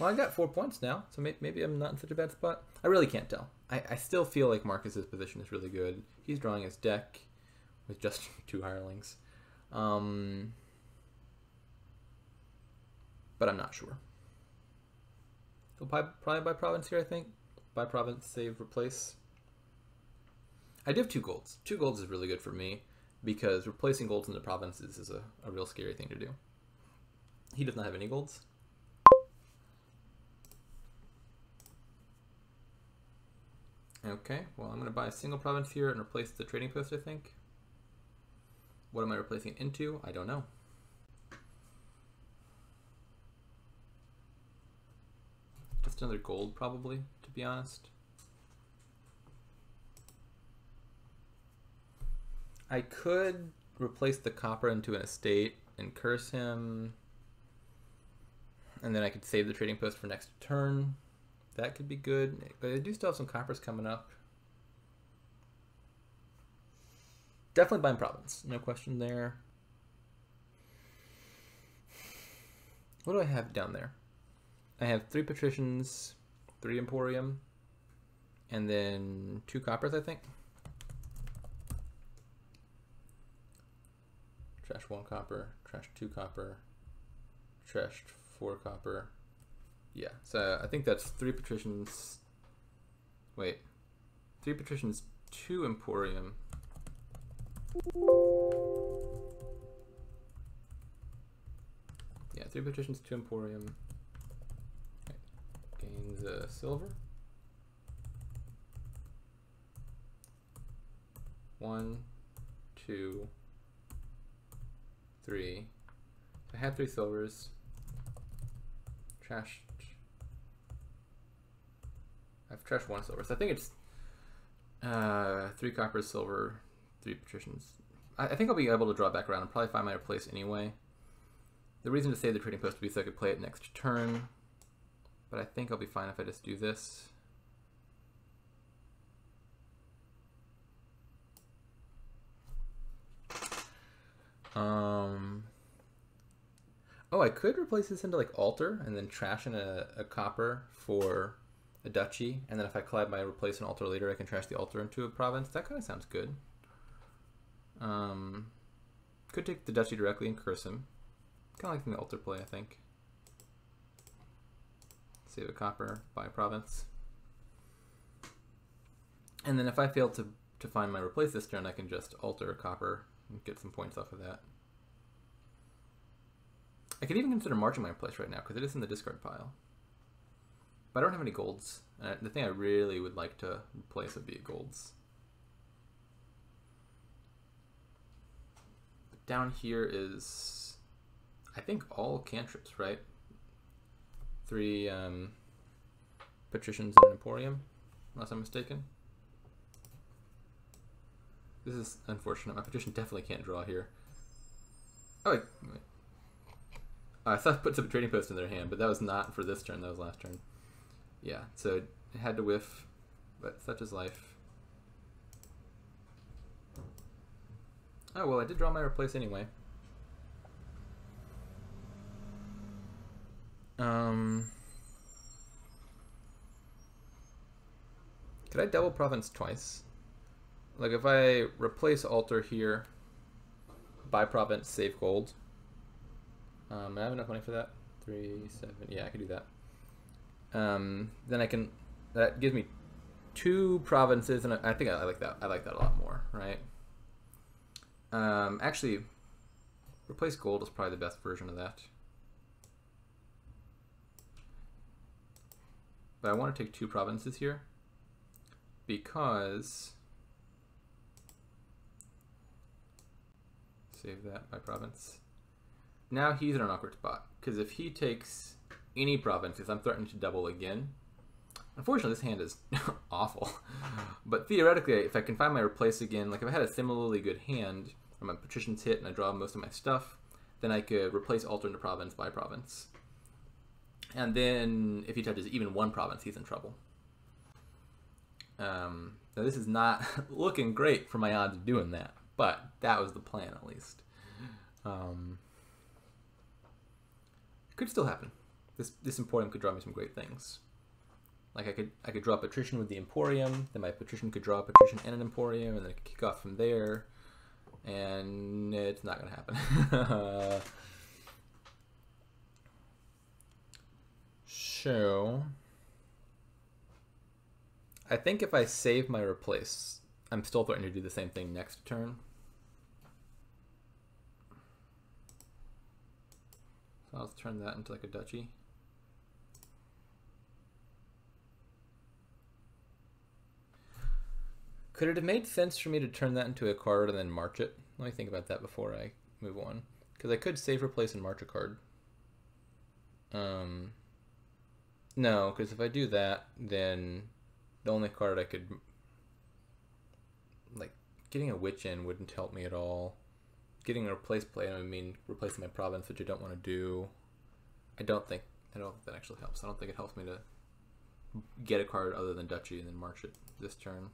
well I got 4 points now, so maybe I'm not in such a bad spot. I really can't tell. I still feel like Marcus's position is really good. He's drawing his deck with just 2 hirelings. But I'm not sure. He'll probably buy province here, I think. Buy province, save, replace. I do have 2 golds. 2 golds is really good for me, because replacing golds into provinces is a real scary thing to do. He does not have any golds. Okay, well I'm going to buy a single province here and replace the trading post, I think. What am I replacing it into? I don't know. Just another gold, probably, to be honest. I could replace the copper into an estate and curse him. And then I could save the trading post for next turn. That could be good. But I do still have some coppers coming up. Definitely buying province. No question there. What do I have down there? I have 3 patricians, 3 Emporium, and then 2 coppers, I think. Trash 1 copper, trash 2 copper, trashed 4 copper. Yeah, so I think that's 3 patricians. Wait, 3 patricians, 2 emporium. Yeah, 3 patricians, 2 emporium. Okay. Gains silver. 1, 2, 3. I had 3 silvers. Trashed. I've trashed 1 silver, so I think it's 3 copper, silver, 3 patricians. I think I'll be able to draw back around and probably find my replace anyway. The reason to save the trading post would be so I could play it next turn, but I think I'll be fine if I just do this. Oh, I could replace this into like altar and then trash in a copper for a duchy, and then if I collide my replace an altar later, I can trash the altar into a province. That kind of sounds good. Could take the duchy directly and curse him. Kind of like the altar play, I think. Save a copper, buy a province. And then if I fail to find my replace this turn, I can just alter a copper and get some points off of that. I could even consider marching my replace right now because it is in the discard pile. But I don't have any golds. The thing I really would like to replace would be golds. But down here is, I think, all cantrips, right? 3 patricians and an emporium, unless I'm mistaken. This is unfortunate. My patrician definitely can't draw here. Oh, wait. I thought I put some trading post in their hand, but that was not for this turn. That was last turn. Yeah, so it had to whiff, but such is life. Oh, well, I did draw my replace anyway. Could I double province twice? Like if I replace altar here, buy province, save gold. I have enough money for that. 3, 7, yeah, I can do that. Then I can, that gives me 2 provinces, and I think I like that. I like that a lot more, right? Actually, replace gold is probably the best version of that. But I want to take 2 provinces here because, save that by province. Now he's in an awkward spot because if he takes any provinces, I'm threatened to double again. Unfortunately, this hand is awful. But theoretically, if I can find my replace again, like if I had a similarly good hand, where my patricians hit and I draw most of my stuff, then I could replace altar into province by province. And then if he touches even 1 province, he's in trouble. Now this is not looking great for my odds of doing that, but that was the plan at least. Could still happen. This emporium could draw me some great things. Like I could draw a patrician with the emporium, then my patrician could draw a patrician and an emporium, and then I could kick off from there. And it's not gonna happen. So I think if I save my replace, I'm still threatening to do the same thing next turn. So I'll turn that into like a duchy. Could it have made sense for me to turn that into a card and then march it? Let me think about that before I move on. Because I could save, replace, and march a card. No, because if I do that, then the only card I could... Like, getting a witch in wouldn't help me at all. Getting a replace play, I mean replacing my province, which I don't want to do. I don't think that actually helps. I don't think it helps me to get a card other than duchy and then march it this turn.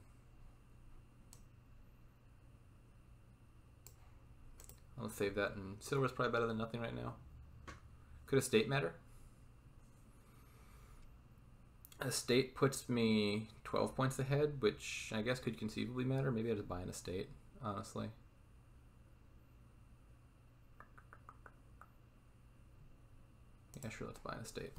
I'll save that, and silver's probably better than nothing right now. Could a state matter? A state puts me 12 points ahead, which I guess could conceivably matter. Maybe I just buy an estate, honestly. Yeah, sure, let's buy an estate.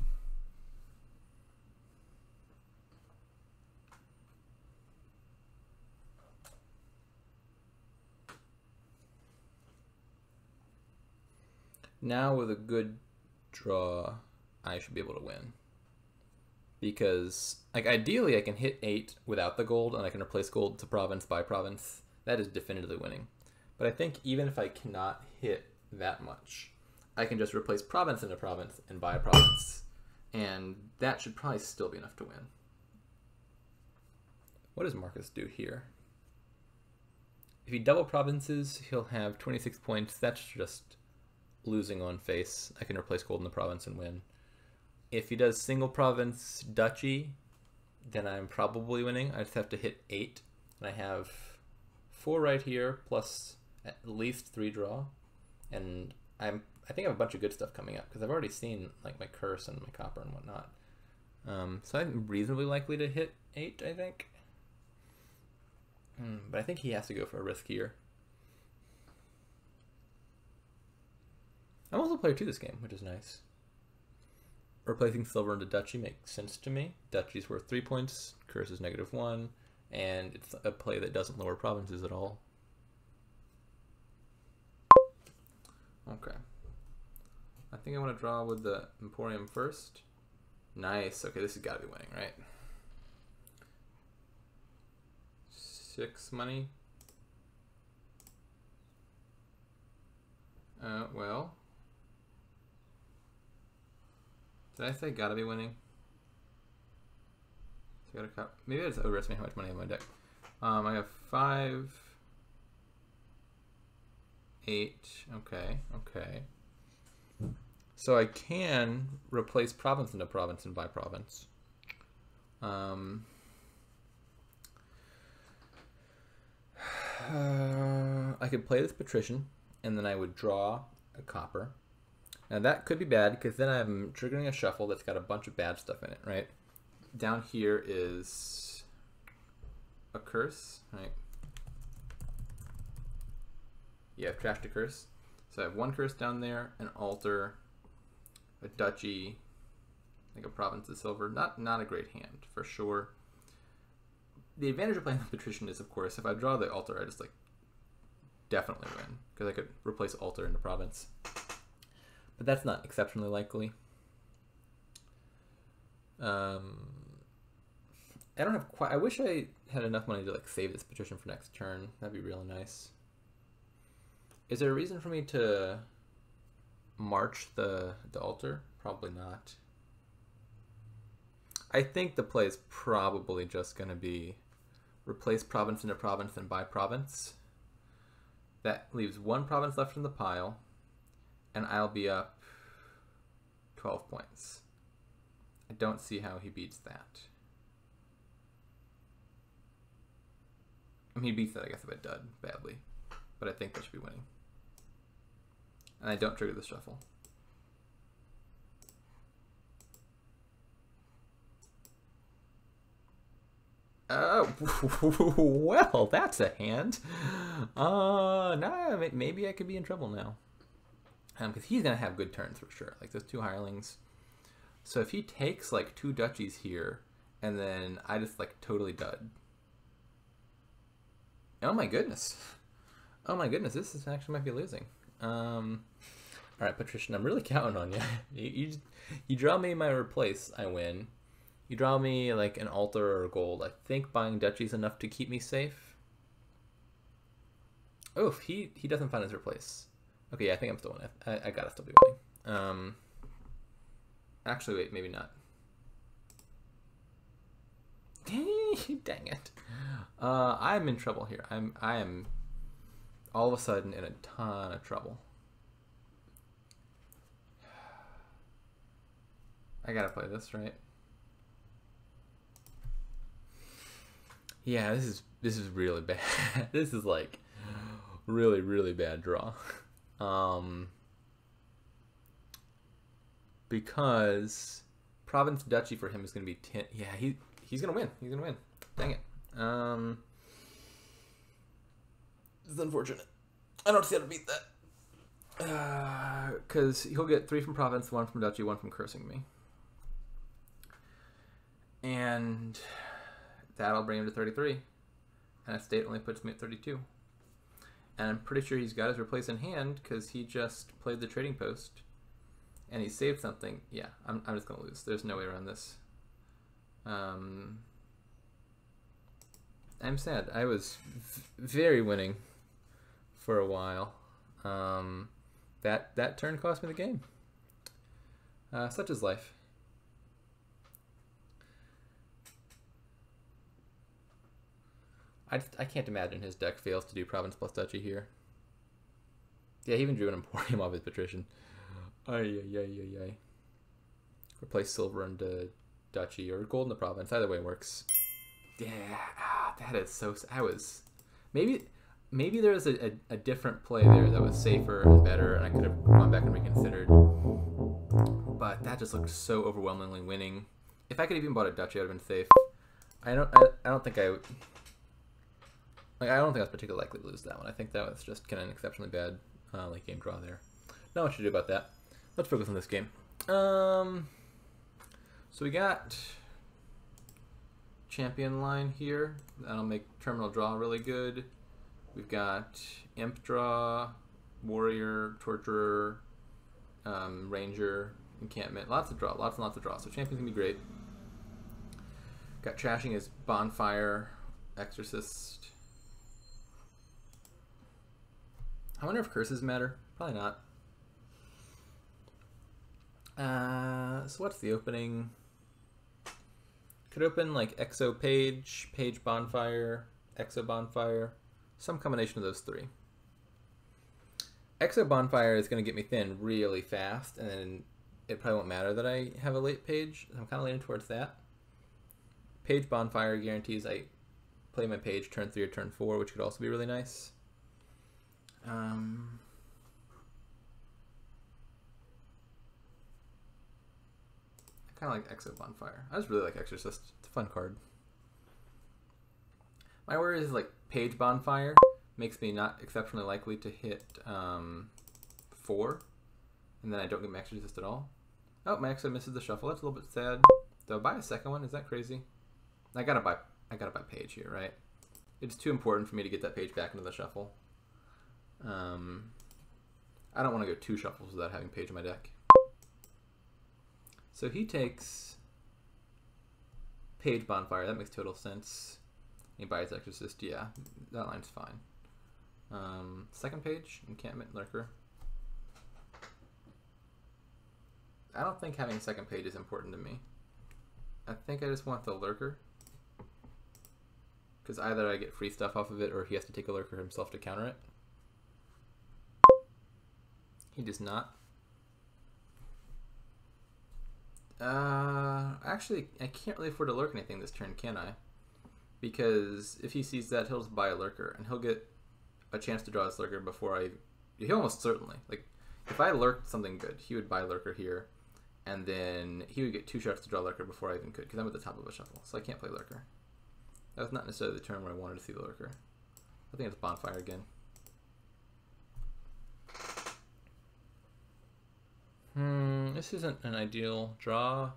Now with a good draw, I should be able to win. Because, like, ideally I can hit 8 without the gold, and I can replace gold to province by province. That is definitively winning. But I think even if I cannot hit that much, I can just replace province into province and buy a province. And that should probably still be enough to win. What does Marcus do here? If he double provinces, he'll have 26 points. That's just losing on face. I can replace gold in the province and win. If he does single province duchy, then I'm probably winning. I just have to hit 8. And I have 4 right here, plus at least 3 draw. And I think I have a bunch of good stuff coming up, because I've already seen like my curse and my copper and whatnot. So I'm reasonably likely to hit 8, I think. But I think he has to go for a risk here. I'm also player 2 this game, which is nice. Replacing silver into duchy makes sense to me. Duchy's worth 3 points, curse is -1, and it's a play that doesn't lower provinces at all. Okay. I think I want to draw with the Emporium first. Nice. Okay, this has got to be winning, right? 6 money. Well. Did I say gotta be winning? So maybe I just overestimate how much money I have in my deck. I have 5, 8. Okay, okay. So I can replace province into province and buy province. I could play this patrician, and then I would draw a copper. Now that could be bad, because then I'm triggering a shuffle that's got a bunch of bad stuff in it, right? Down here is a curse, right? Yeah, I've trashed a curse. So I have 1 curse down there, an altar, a duchy, like a province of silver. Not a great hand, for sure. The advantage of playing the patrician is, of course, if I draw the altar, I just like definitely win, because I could replace altar into province. But that's not exceptionally likely. I don't have quite. I wish I had enough money to like save this patrician for next turn. That'd be really nice. Is there a reason for me to march the altar? Probably not. I think the play is probably just going to be replace province into province and buy province. That leaves 1 province left in the pile, and I'll be up 12 points. I don't see how he beats that. I mean, he beats that, I guess, if I dud badly, but I think that should be winning. And I don't trigger the shuffle. Well, that's a hand. Nah, maybe I could be in trouble now. Because he's going to have good turns for sure. Like those 2 hirelings. So if he takes like 2 duchies here, and then I just like totally dud. Oh my goodness. Oh my goodness, this is actually might be losing. Alright, Patrician, I'm really counting on you. You draw me my replace, I win. You draw me like an altar or a gold. I think buying duchy is enough to keep me safe. Oh, if he doesn't find his replace. Okay, yeah, I think I'm still winning. I gotta still be winning. Actually, wait, maybe not. Dang it. I'm in trouble here. I am all of a sudden in a ton of trouble. I gotta play this, right? Yeah, this is really bad. This is like really, really bad draw. Because province duchy for him is going to be 10. Yeah, he's going to win. He's going to win. Dang it. This is unfortunate. I don't see how to beat that. Because he'll get 3 from Province, 1 from Duchy, 1 from Cursing me. And that'll bring him to 33. And a state only puts me at 32. And I'm pretty sure he's got his replace in hand because he just played the trading post. And he saved something. Yeah, I'm just going to lose. There's no way around this. I'm sad. I was very winning for a while. That turn cost me the game. Such is life. I can't imagine his deck fails to do Province plus Duchy here. Yeah, he even drew an Emporium off his Patrician. Ay. Replace silver into Duchy or gold in the Province. Either way works. Yeah, that is so... Maybe there was a different play there that was safer and better, and I could have gone back and reconsidered. But that just looked so overwhelmingly winning. If I could have even bought a Duchy, I would have been safe. I don't think I would... Like, I don't think I was particularly likely to lose that one. I think that was just kind of an exceptionally bad late game draw there. Not much to do about that. Let's focus on this game. So we got champion line here. That'll make terminal draw really good. We've got imp draw, warrior, torturer, ranger, encampment. Lots of draw, lots and lots of draw. So champion's gonna be great. Got trashing as bonfire, exorcist. I wonder if curses matter. Probably not. So what's the opening? Could open like exo page, page bonfire, exo bonfire, some combination of those 3. Exo bonfire is going to get me thin really fast, and then it probably won't matter that I have a late page. I'm kind of leaning towards that. Page bonfire guarantees I play my page turn 3 or turn 4, which could also be really nice. I kind of like Exo Bonfire. I just really like Exorcist. It's a fun card. My worry is like Page Bonfire makes me not exceptionally likely to hit 4, and then I don't get my Exorcist at all. Oh, my Exo misses the shuffle. That's a little bit sad. Do I buy a second one? Is that crazy? I gotta buy Page here, right? It's too important for me to get that Page back into the shuffle. I don't want to go 2 shuffles without having Page in my deck. So he takes Page Bonfire. That makes total sense. He buys Exorcist. Yeah, that line's fine. Second page, encampment, lurker. I don't think having a second page is important to me. I think I just want the lurker. Because either I get free stuff off of it or he has to take a lurker himself to counter it. He does not. Actually, I can't really afford to lurk anything this turn, can I? Because if he sees that, he'll just buy a lurker, and he'll get a chance to draw his lurker before I... He almost certainly. Like, if I lurked something good, he would buy lurker here, and then he would get 2 shots to draw lurker before I even could, because I'm at the top of a shuffle, so I can't play lurker. That was not necessarily the turn where I wanted to see the lurker. I think it's bonfire again. This isn't an ideal draw.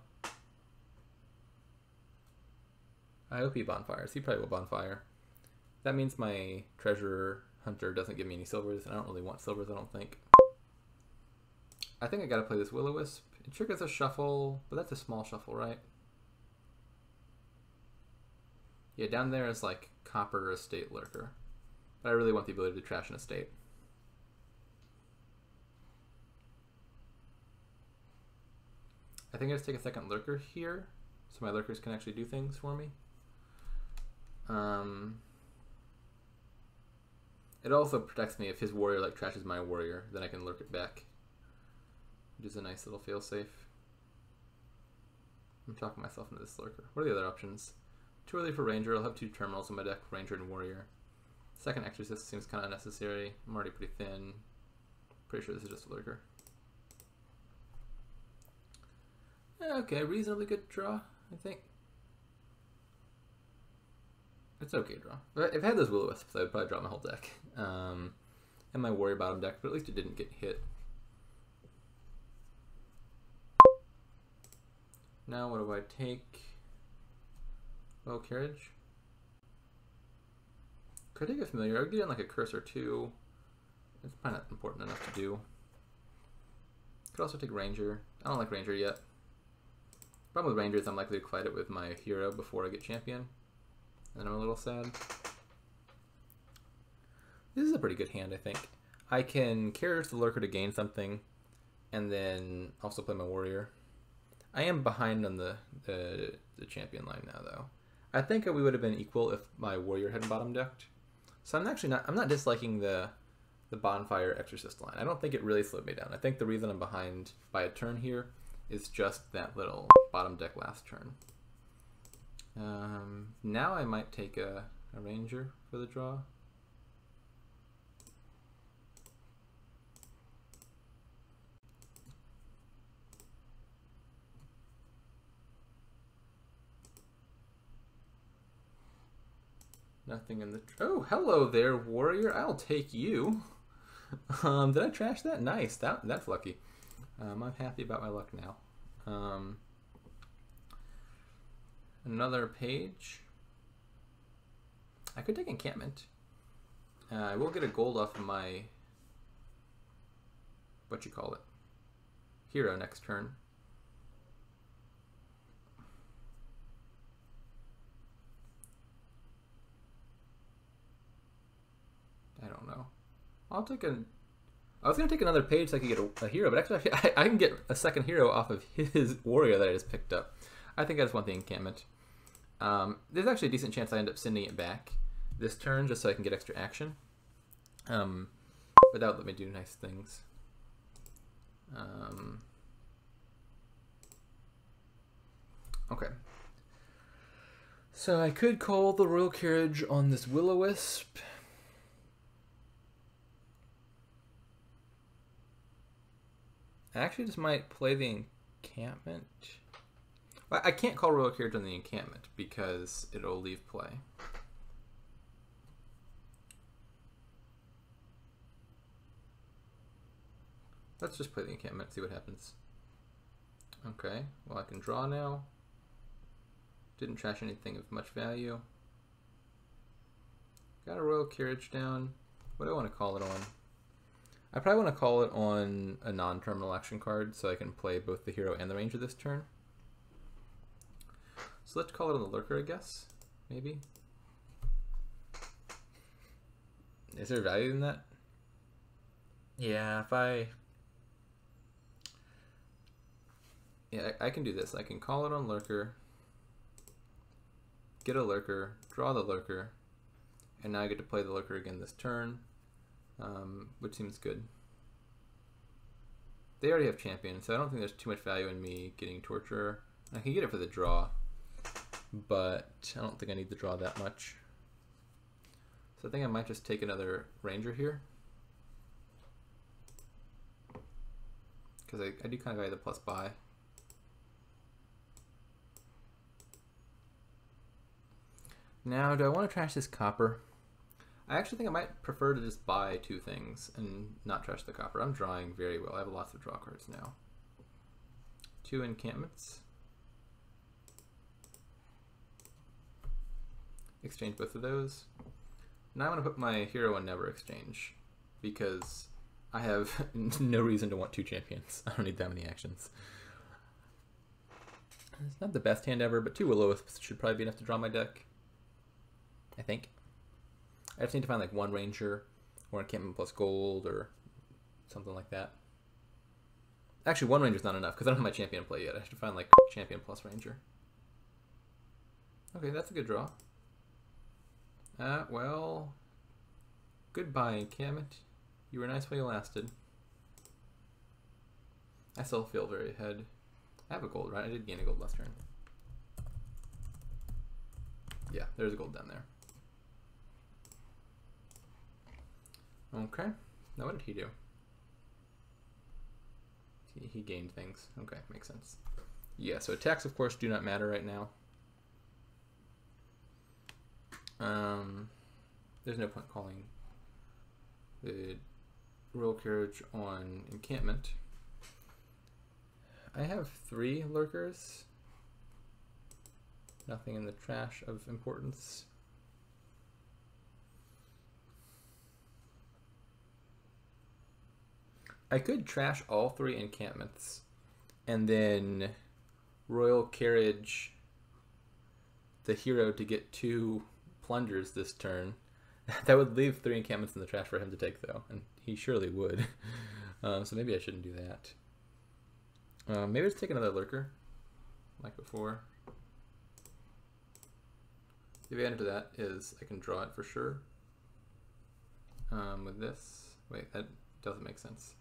I hope he bonfires. He probably will bonfire. That means my treasure hunter doesn't give me any silvers, and I don't really want silvers, I don't think. I think I gotta play this Will-O-Wisp. It triggers a shuffle, but that's a small shuffle, right? Yeah, down there is like copper estate lurker. But I really want the ability to trash an estate. I think I just take a second lurker here, so my lurkers can actually do things for me. It also protects me if his warrior like trashes my warrior, then I can lurk it back, which is a nice little failsafe. I'm talking myself into this lurker. What are the other options? Too early for ranger. I'll have 2 terminals in my deck, ranger and warrior. Second exorcist seems kind of unnecessary. I'm already pretty thin. Pretty sure this is just a lurker. Okay, reasonably good draw, I think. It's okay draw. If I had those Will-O-Wisps, I would probably draw my whole deck. and my warrior bottom deck, but at least it didn't get hit. Now what do I take? Well, carriage. Could I take a familiar? I would get in like a curse or two. It's probably not important enough to do. Could also take ranger. I don't like ranger yet. Problem with ranger is I'm likely to collide it with my hero before I get champion. And I'm a little sad. This is a pretty good hand, I think. I can carriage the lurker to gain something, and then also play my warrior. I am behind on the champion line now, though. I think we would have been equal if my warrior hadn't bottom decked. So I'm not disliking the bonfire exorcist line. I don't think it really slowed me down. I think the reason I'm behind by a turn here is just that little bottom deck last turn. Now I might take a ranger for the draw. Nothing in the... Oh, hello there, warrior. I'll take you. Did I trash that? Nice. That's lucky. I'm happy about my luck now. Another page. I could take encampment. I will get a gold off of my... hero next turn. I don't know. I was going to take another page so I could get a hero, but actually I can get a second hero off of his warrior that I just picked up. I think I just want the encampment. There's actually a decent chance I end up sending it back this turn just so I can get extra action. But that would let me do nice things. Okay. So I could call the royal carriage on this will-o-wisp. I actually just might play the encampment. I can't call royal carriage on the encampment because it'll leave play. Let's just play the encampment, see what happens. Okay, well I can draw now. Didn't trash anything of much value. Got a royal carriage down. What do I want to call it on? I probably want to call it on a non-terminal action card so I can play both the hero and the ranger this turn. So let's call it on the lurker, I guess. Maybe. Is there value in that? Yeah, Yeah, I can do this. I can call it on lurker, get a lurker, draw the lurker, and now I get to play the lurker again this turn, which seems good. They already have champion, so I don't think there's too much value in me getting torturer. I can get it for the draw, but I don't think I need the draw that much. So I think I might just take another ranger here, because I do kind of value the plus buy. Now, do I want to trash this copper? I actually think I might prefer to just buy two things and not trash the copper. I'm drawing very well. I have lots of draw cards now. Two encampments. Exchange both of those. Now I want to put my hero on never exchange because I have no reason to want two champions. I don't need that many actions. It's not the best hand ever, but two will-o-wisps should probably be enough to draw my deck. I think. I just need to find like one ranger or encampment plus gold or something like that. Actually, one ranger's not enough because I don't have my champion in play yet. I should find like champion plus ranger. Okay, that's a good draw. Well, goodbye encampment. You were nice while you lasted. I still feel very ahead. I have a gold, right? I did gain a gold last turn. Yeah, there's a gold down there. Okay, now what did he do? He gained things. Okay, makes sense. Yeah, so attacks, of course, do not matter right now. There's no point calling the royal carriage on encampment. I have 3 lurkers. Nothing in the trash of importance. I could trash all 3 encampments and then royal carriage the hero to get 2 plungers this turn. That would leave 3 encampments in the trash for him to take, though, and he surely would. So maybe I shouldn't do that. Maybe let's take another lurker, like before. The advantage of that is I can draw it for sure. With this, wait, that doesn't make sense.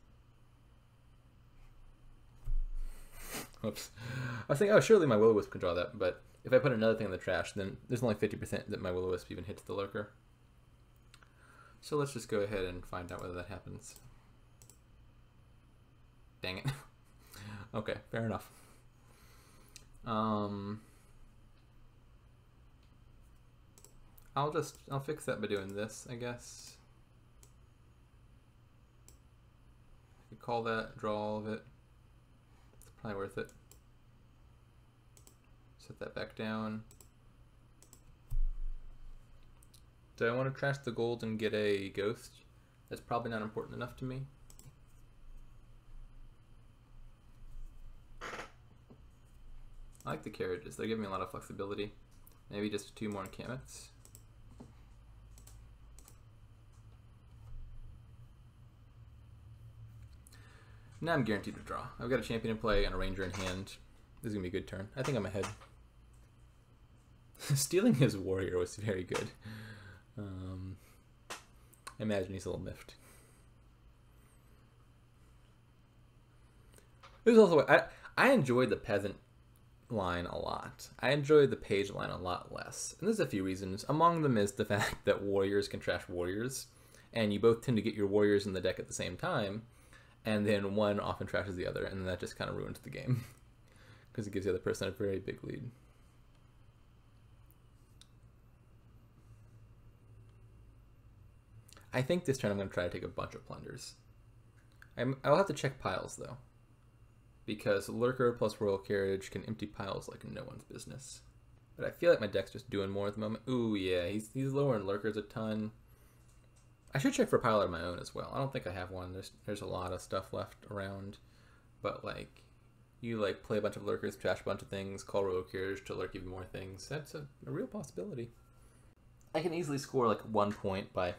Whoops. I was thinking, oh, surely my Will-O-Wisp can draw that, but if I put another thing in the trash, then there's only 50% that my Will-O-Wisp even hits the lurker. So let's just go ahead and find out whether that happens. Dang it. Okay, fair enough. I'll fix that by doing this, I guess. I could call that, draw all of it. It's probably worth it. Set that back down. Do I want to trash the gold and get a ghost? That's probably not important enough to me. I like the carriages. They give me a lot of flexibility. Maybe just 2 more encampments. Now I'm guaranteed to draw. I've got a champion in play and a ranger in hand. This is going to be a good turn. I think I'm ahead. Stealing his warrior was very good. I imagine he's a little miffed. There's also I enjoyed the peasant line a lot. I enjoyed the page line a lot less. And there's a few reasons. Among them is the fact that warriors can trash warriors, and you both tend to get your warriors in the deck at the same time, and then one often trashes the other, and that just kind of ruins the game because it gives the other person a very big lead. I think this turn I'm going to try to take a bunch of plunders. I'll have to check piles, though, because lurker plus royal carriage can empty piles like no one's business. But I feel like my deck's just doing more at the moment. Ooh, yeah, he's lowering lurkers a ton. I should check for a pile of my own as well. I don't think I have one. There's a lot of stuff left around, but like you like play a bunch of lurkers, trash a bunch of things, call royal carriage to lurk even more things. That's a real possibility. I can easily score like 1 point by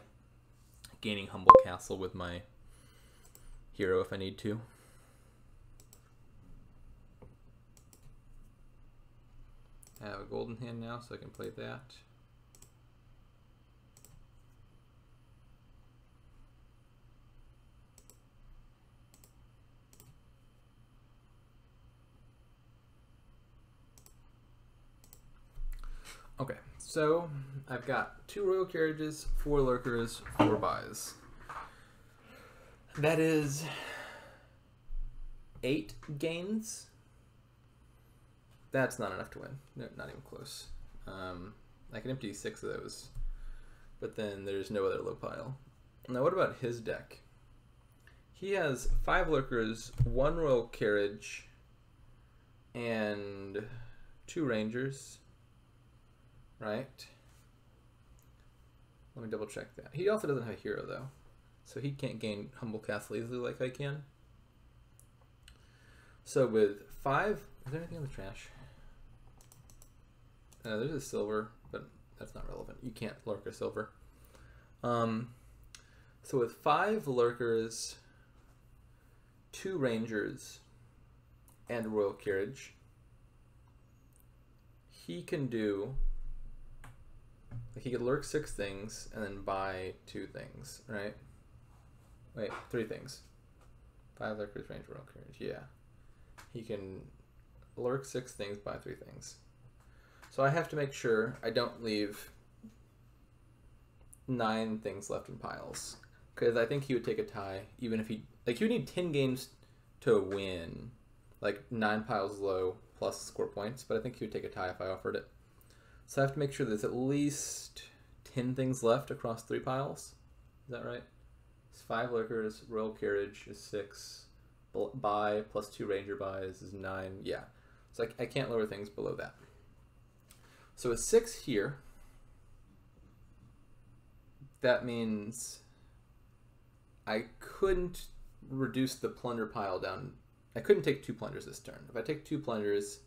gaining Humble Castle with my hero if I need to. I have a golden hand now, so I can play that. Okay, so I've got 2 royal carriages, 4 lurkers, 4 buys. That is 8 gains. That's not enough to win. No, not even close. I can empty 6 of those, but then there's no other low pile. Now what about his deck? He has 5 lurkers, 1 royal carriage, and 2 rangers. Right? Let me double check that. He also doesn't have a hero though, so he can't gain Humble Castle easily like I can. So with 5, is there anything in the trash? There's a silver, but that's not relevant. You can't lurk a silver. So with 5 lurkers, 2 rangers, and royal carriage, he can do. Like he could lurk 6 things and then buy 2 things, right? Wait, 3 things. 5 lurkers, range, royal carriage. Yeah. He can lurk 6 things, buy 3 things. So I have to make sure I don't leave 9 things left in piles. Because I think he would take a tie, even if he... Like, you would need 10 games to win. Like, 9 piles low plus score points. But I think he would take a tie if I offered it. So I have to make sure there's at least 10 things left across 3 piles. Is that right? It's 5 lurkers. Royal Carriage is 6. Buy plus 2 ranger buys is 9. Yeah. So I can't lower things below that. So with 6 here, that means I couldn't reduce the plunder pile down. I couldn't take 2 plunders this turn. If I take 2 plunders,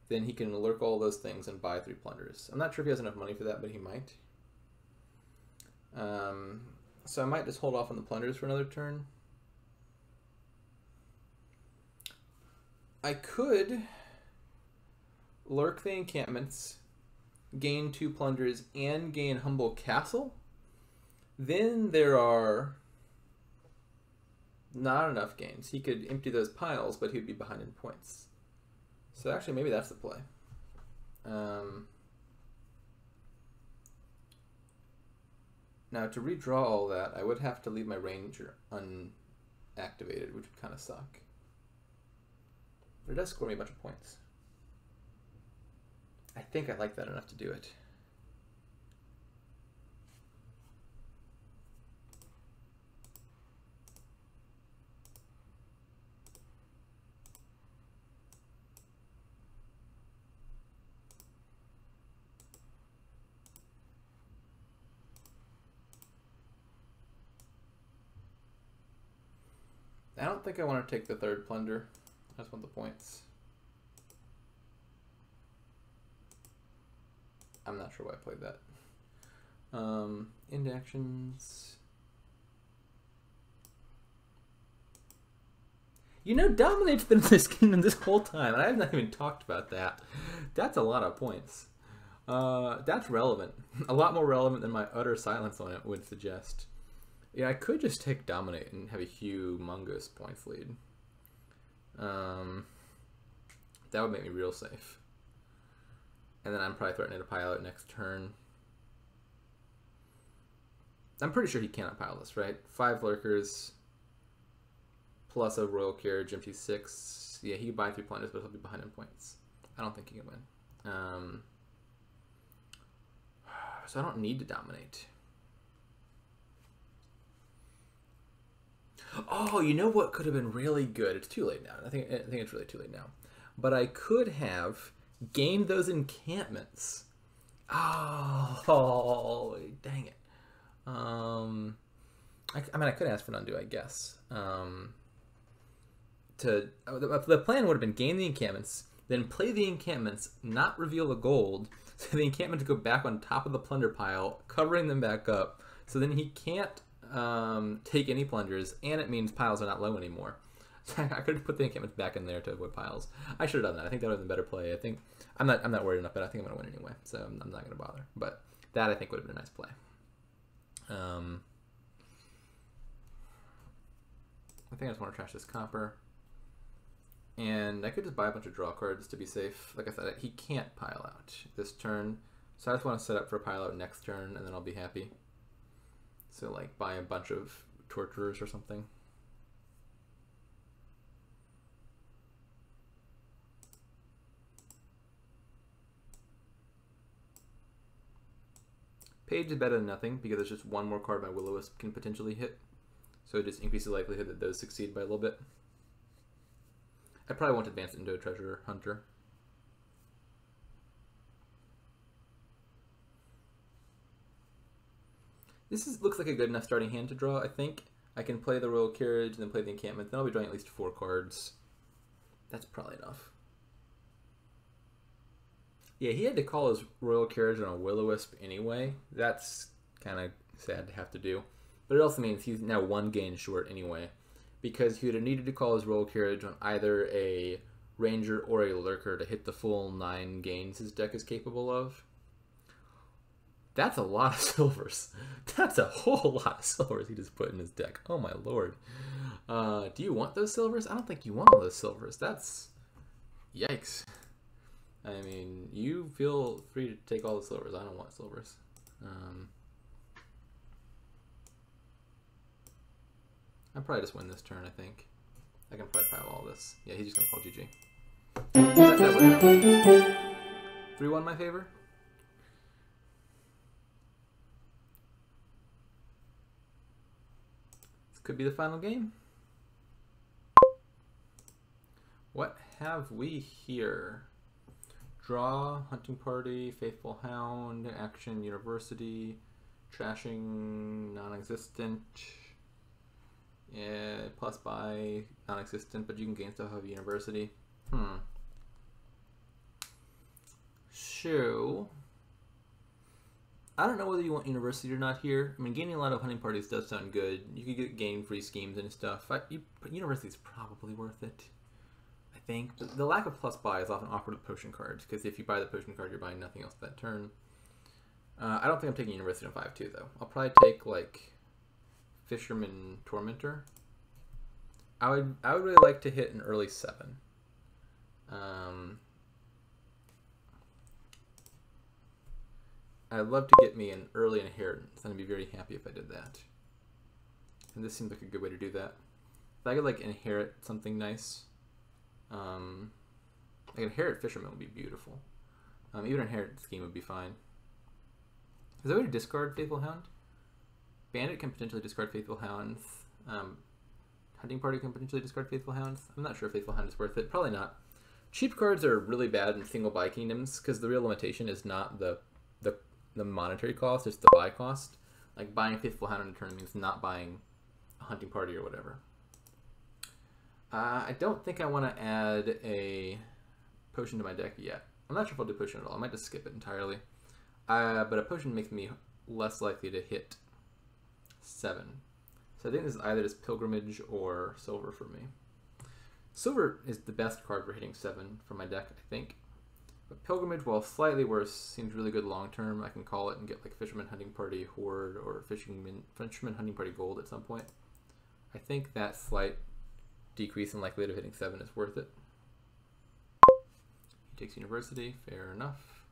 then he can lurk all those things and buy 3 plunders. I'm not sure if he has enough money for that, but he might. So I might just hold off on the plunders for another turn. I could lurk the encampments, gain 2 plunders, and gain Humble Castle. Then there are not enough gains. He could empty those piles, but he'd be behind in points. So actually, maybe that's the play. Now, to redraw all that, I would have to leave my ranger unactivated, which would kind of suck. But it does score me a bunch of points. I think I like that enough to do it. I don't think I want to take the 3rd plunder. I just want the points. I'm not sure why I played that. End actions. You know, Dominate's been in this kingdom this whole time, and I have not even talked about that. That's a lot of points. That's relevant. A lot more relevant than my utter silence on it would suggest. Yeah, I could just take Dominate and have a humongous points lead. That would make me real safe. And then I'm probably threatening to pile out next turn. I'm pretty sure he cannot pile this, right? 5 lurkers plus a Royal Carriage, empty 6. Yeah, he could buy 3 plunders, but he'll be behind in points. I don't think he can win. So I don't need to dominate. Oh, you know what could have been really good? It's too late now. I think it's really too late now. But I could have gained those encampments. Oh, dang it. I mean, I could ask for an undo, I guess. The plan would have been gain the encampments, then play the encampments, not reveal the gold, so the encampments go back on top of the plunder pile, covering them back up, so then he can't take any plunders, and it means piles are not low anymore. So I could have put the encampments back in there to avoid piles. I should have done that. I think that would have been a better play. I think I'm not worried enough, but I think I'm gonna win anyway, so I'm not gonna bother. But that I think would have been a nice play. I think I just want to trash this copper. And I could just buy a bunch of draw cards to be safe. Like I said, he can't pile out this turn. So I just want to set up for a pile out next turn, and then I'll be happy. So like buy a bunch of torturers or something. Page is better than nothing because there's just one more card my Will-O-Wisp can potentially hit. So it just increases the likelihood that those succeed by a little bit. I probably won't advance it into a treasure hunter. Looks like a good enough starting hand to draw, I think. I can play the Royal Carriage, then play the encampment, then I'll be drawing at least 4 cards. That's probably enough. Yeah, he had to call his Royal Carriage on a Will-O-Wisp anyway. That's kind of sad to have to do. But it also means he's now 1 gain short anyway, because he would have needed to call his Royal Carriage on either a Ranger or a Lurker to hit the full 9 gains his deck is capable of. That's a lot of silvers. That's a whole lot of silvers he just put in his deck. Oh my lord. Do you want those silvers? I don't think you want all those silvers. That's... yikes. I mean, you feel free to take all the silvers. I don't want silvers. I'll probably just win this turn, I think. I can probably pile all this. Yeah, he's just going to call GG. That would happen. 3-1 my favor? could be the final game. What have we here? Draw, hunting party, faithful hound, action, university, trashing, non-existent. Yeah, plus buy, non-existent, but you can gain stuff of university. So, I don't know whether you want university or not here. I mean, gaining a lot of hunting parties does sound good. You could get game free schemes and stuff. But university is probably worth it, I think. But the lack of plus buy is often awkward with potion cards, because if you buy the potion card, you're buying nothing else that turn. I don't think I'm taking university on 5-2 though. I'll probably take like Fisherman Tormentor. I would really like to hit an early 7. I'd love to get me an early inheritance, and I'd be very happy if I did that. And this seems like a good way to do that. If I could like inherit something nice, like inherit Fisherman would be beautiful. Even inherit scheme would be fine. Is there a way to discard Faithful Hound? Bandit can potentially discard Faithful Hounds. Hunting Party can potentially discard Faithful Hounds. I'm not sure if Faithful Hound is worth it. Probably not. Cheap cards are really bad in single buy kingdoms because the real limitation is not the monetary cost, it's the buy cost. Like buying Faithful Hound on a turn means not buying a hunting party or whatever. I don't think I want to add a potion to my deck yet. I'm not sure if I'll do potion at all. I might just skip it entirely. But a potion makes me less likely to hit 7. So I think this is either just Pilgrimage or Silver for me. Silver is the best card for hitting 7 for my deck, I think. But Pilgrimage, while slightly worse, seems really good long term. I can call it and get like Fisherman Hunting Party Hoard or Fisherman Hunting Party Gold at some point. I think that slight decrease in likelihood of hitting 7 is worth it. He takes University, fair enough.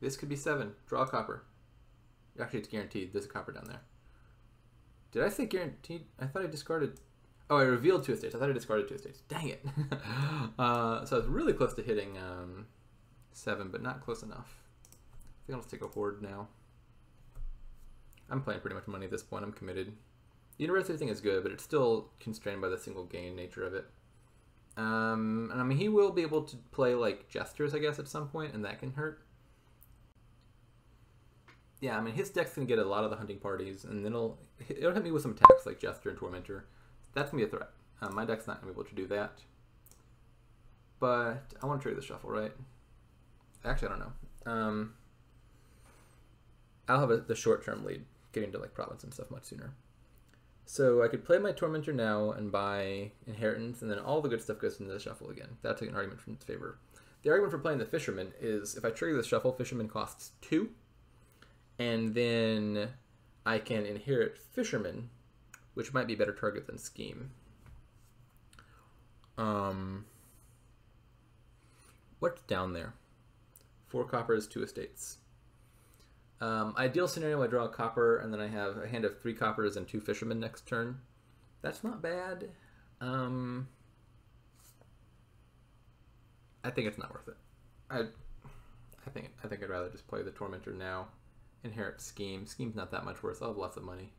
This could be 7. Draw a copper. Actually, it's guaranteed. There's a copper down there. Did I say guaranteed? I thought I discarded... Oh, I revealed 2 estates. I thought I discarded 2 estates. Dang it. So I was really close to hitting 7, but not close enough. I think I'll just take a Hoard now. I'm playing pretty much money at this point. I'm committed. The University thing is good, but it's still constrained by the single gain nature of it. And I mean, he will be able to play like Jesters, I guess, at some point, and that can hurt. Yeah, I mean, his deck's going to get a lot of the hunting parties, and then it'll hit me with some attacks like Jester and Tormentor. That's going to be a threat. My deck's not going to be able to do that. But I want to trigger the shuffle, right? Actually, I don't know. I'll have the short-term lead, getting to like Province and stuff much sooner. So I could play my Tormentor now and buy Inheritance, and then all the good stuff goes into the shuffle again. That's like an argument from its favor. The argument for playing the Fisherman is if I trigger the shuffle, Fisherman costs 2. And then I can inherit Fisherman, which might be a better target than Scheme. What's down there? 4 coppers, 2 estates. Ideal scenario, I draw a copper, and then I have a hand of 3 coppers and 2 Fishermen next turn. That's not bad. I think it's not worth it. I think I'd rather just play the Tormentor now. Inherit Scheme. Scheme's not that much worse. I'll have lots of money.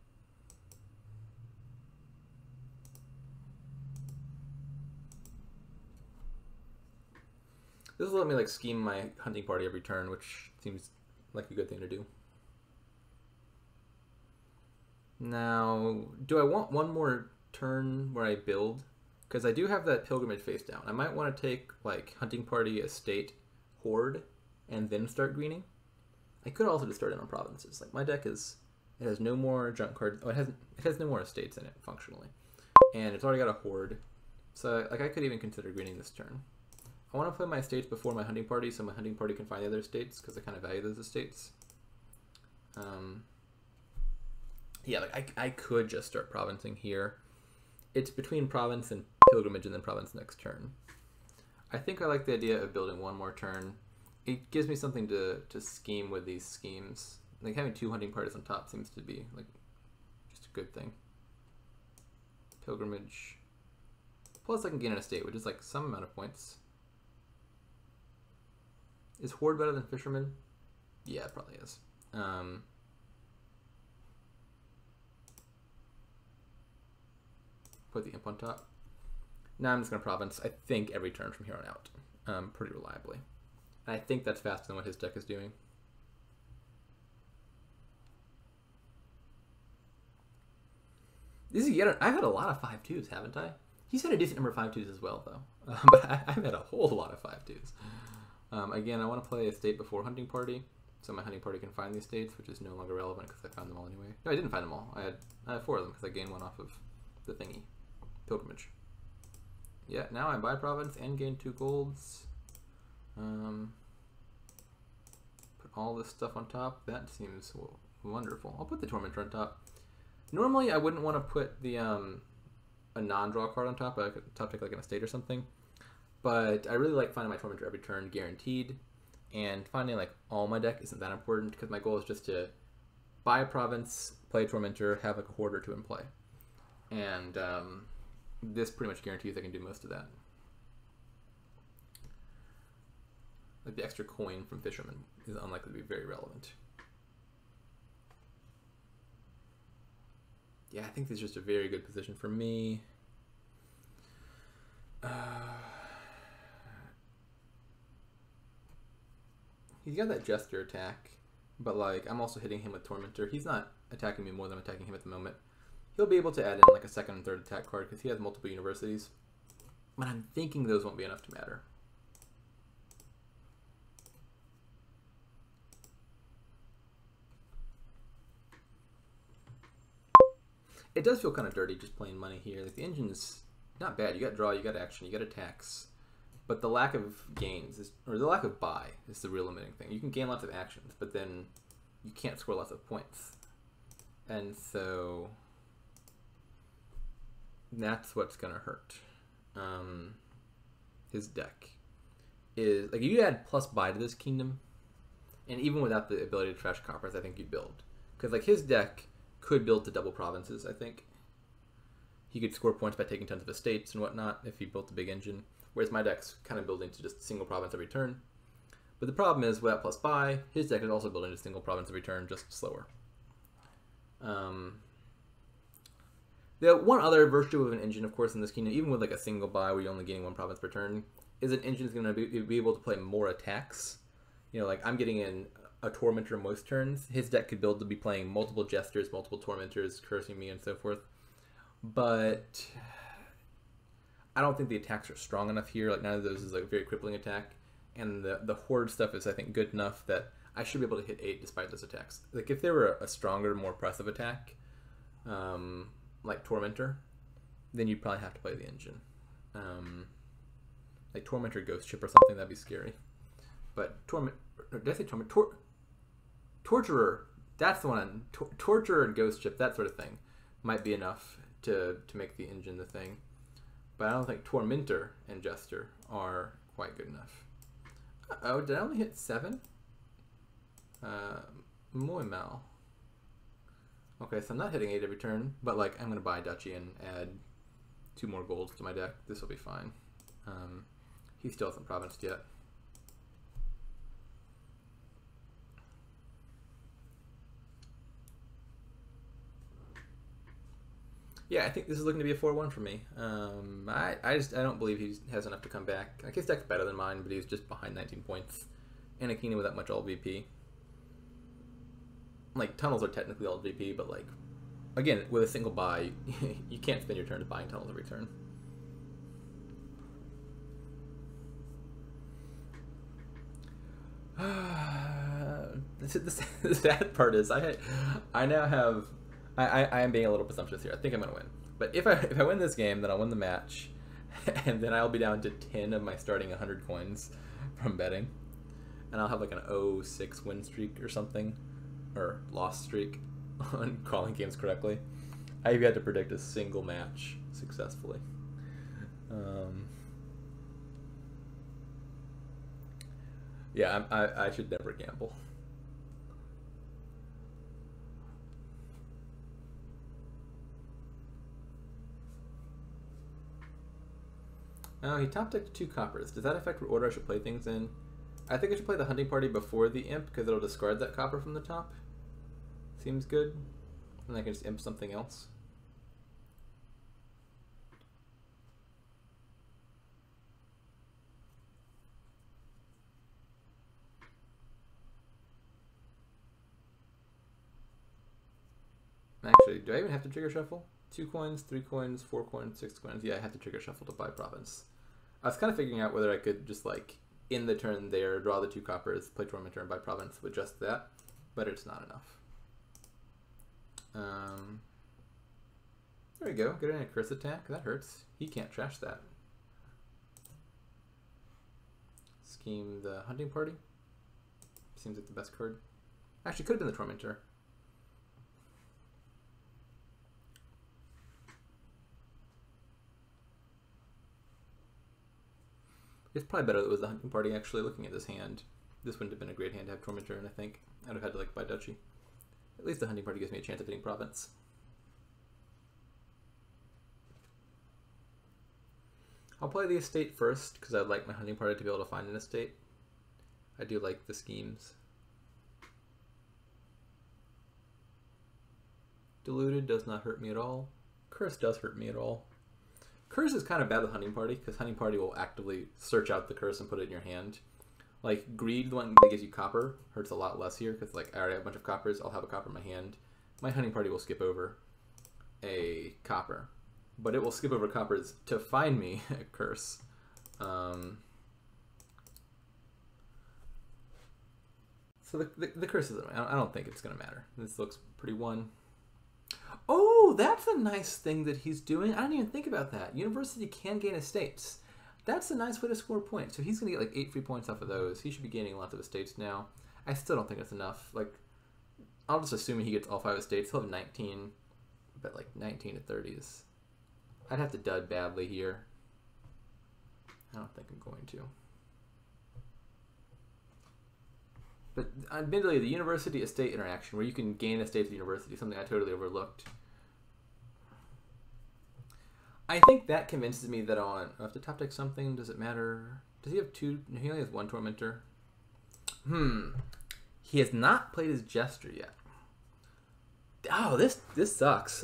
This will let me like scheme my hunting party every turn, which seems like a good thing to do. Now, do I want one more turn where I build? Because I do have that Pilgrimage face down. I might want to take like hunting party, estate, Hoard, and then start greening. I could also just start in on provinces. Like my deck it has no more junk cards. Oh, it has no more estates in it functionally, and it's already got a Hoard. So like I could even consider greening this turn. I want to play my estates before my hunting party, so my hunting party can find the other estates because I kind of value those estates. Yeah, like I could just start provincing here. It's between province and Pilgrimage, and then province next turn. I think I like the idea of building one more turn. It gives me something to scheme with these schemes. Like having 2 hunting parties on top seems to be like just a good thing. Pilgrimage. Plus I can gain an estate, which is like some amount of points. Is Hoard better than Fisherman? Yeah, it probably is. put the imp on top. Now I'm just going to province, I think, every turn from here on out, pretty reliably. And I think that's faster than what his deck is doing. This is yet I've had a lot of 5-2s, haven't I? He's had a decent number of 5-2s as well, though. But I've had a whole lot of 5-2s. Again, I want to play a state before hunting party, so my hunting party can find these states, which is no longer relevant because I found them all anyway. No, I didn't find them all. I had 4 of them because I gained 1 off of the thingy. Pilgrimage. Yeah, now I buy province and gain 2 golds. Put all this stuff on top. That seems wonderful. I'll put the Tormentor on top. Normally, I wouldn't want to put the a non-draw card on top, a top deck like an estate or something. But I really like finding my Tormentor every turn guaranteed, and finding like all my deck isn't that important because my goal is just to buy a province, play a Tormentor, have like a Hoard or 2 in play, and this pretty much guarantees I can do most of that. Like the extra coin from Fisherman is unlikely to be very relevant. Yeah, I think this is just a very good position for me. He's got that Jester attack, but like I'm also hitting him with Tormentor. He's not attacking me more than I'm attacking him at the moment. He'll be able to add in like a 2nd and 3rd attack card because he has multiple universities, but I'm thinking those won't be enough to matter. It does feel kind of dirty just playing money here. Like the engine's not bad. You got draw, you got action, you got attacks, but the lack of gains is, or the lack of buy is the real limiting thing. You can gain lots of actions, but then you can't score lots of points, and so that's what's gonna hurt. His deck is like you add plus buy to this kingdom, and even without the ability to trash coppers, I think you'd build because like his deck could build to double provinces, I think. He could score points by taking tons of estates and whatnot if he built a big engine, whereas my deck's kind of building to just single province every turn. But the problem is, without plus buy, his deck is also building to single province every turn, just slower. The one other virtue of an engine, of course, in this kingdom, even with like a single buy where you're only gaining 1 province per turn, is an engine is going to be able to play more attacks. You know, like I'm getting in a Tormentor most turns. His deck could build to be playing multiple Jesters, multiple Tormentors, cursing me, and so forth. But I don't think the attacks are strong enough here. Like none of those is like a very crippling attack, and the Hoard stuff is I think good enough that I should be able to hit 8 despite those attacks. Like if there were a stronger, more oppressive attack, like Tormentor, then you'd probably have to play the engine. Like Tormentor Ghost Chip or something, that'd be scary. But did I say Tormentor? Torturer, that's the one. Torturer and Ghost Chip, that sort of thing, might be enough to make the engine the thing. But I don't think Tormentor and Jester are quite good enough. Oh, did I only hit 7? Muy mal. Okay, so I'm not hitting 8 every turn, but like I'm gonna buy a Duchy and add 2 more golds to my deck. This will be fine. He still hasn't provinced yet. Yeah, I think this is looking to be a 4-1 for me. I don't believe he has enough to come back. Like his deck's better than mine, but he's just behind 19 points in a kingdom without much alt VP. Like tunnels are technically alt VP, but like again with a single buy, you can't spend your turn to buying tunnels every turn. The sad part is I now have. I am being a little presumptuous here. I think I'm going to win. But if I win this game, then I'll win the match. And then I'll be down to 10 of my starting 100 coins from betting. And I'll have like an 0-6 win streak or something. Or loss streak on calling games correctly. I've yet to predict a single match successfully. Yeah, I should never gamble. Oh, he top decked 2 coppers. Does that affect what order I should play things in? I think I should play the hunting party before the imp because it'll discard that copper from the top. Seems good. And I can just imp something else. Actually, do I even have to trigger shuffle? 2 coins, 3 coins, 4 coins, 6 coins. Yeah, I have to trigger shuffle to buy province. I was kind of figuring out whether I could just like in the turn there, draw the 2 coppers, play Tormentor and buy province with just that, but it's not enough. There we go. Get in a curse attack. That hurts. He can't trash that. Scheme the hunting party. Seems like the best card. Actually, could have been the Tormentor. It's probably better that it was the hunting party, actually, looking at this hand. This wouldn't have been a great hand to have Tormentor in, I think. I'd have had to like buy Duchy. At least the hunting party gives me a chance of hitting province. I'll play the estate first, because I'd like my hunting party to be able to find an estate. I do like the schemes. Diluted does not hurt me at all. Curse does hurt me at all. Curse is kind of bad with hunting party, because hunting party will actively search out the curse and put it in your hand. Like greed, the one that gives you copper, hurts a lot less here, because like I already have a bunch of coppers, I'll have a copper in my hand. My hunting party will skip over a copper, but it will skip over coppers to find me a curse. So the curse is, I don't think it's going to matter. This looks pretty one. Oh, that's a nice thing that he's doing. I didn't even think about that. University can gain estates. That's a nice way to score points. So he's going to get like 8 free points off of those. He should be gaining lots of estates now. I still don't think that's enough. Like, I'll just assume he gets all 5 estates. He'll have 19, but like 19 to 30s. I'd have to dud badly here. I don't think I'm going to. But admittedly, the university estate interaction, where you can gain estates at university, something I totally overlooked. I think that convinces me that I have to top deck something. Does it matter? Does he have 2? No, he only has 1 Tormentor. He has not played his Jester yet. Oh, this sucks.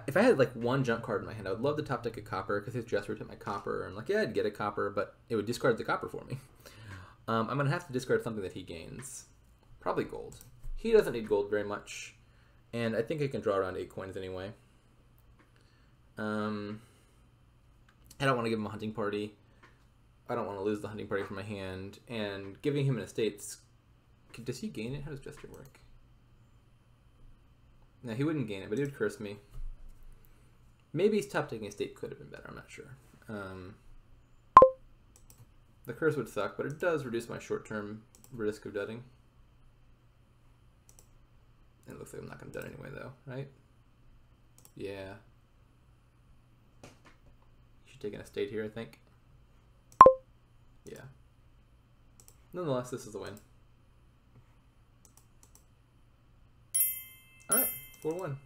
If I had like 1 junk card in my hand, I would love to top deck a copper, because his Jester would hit my copper. And like, yeah, I'd get a copper, but it would discard the copper for me. I'm going to have to discard something that he gains. Probably gold. He doesn't need gold very much. And I think I can draw around 8 coins anyway. I don't want to give him a hunting party. I don't want to lose the hunting party from my hand. And giving him an estate... Does he gain it? How does Jester work? No, he wouldn't gain it, but he would curse me. Maybe his top taking estate could have been better. I'm not sure. The curse would suck, but it does reduce my short-term risk of dudding. It looks like I'm not going to dud anyway, though, right? Yeah. You should take an estate here, I think. Yeah. Nonetheless, this is a win. Alright, 4-1.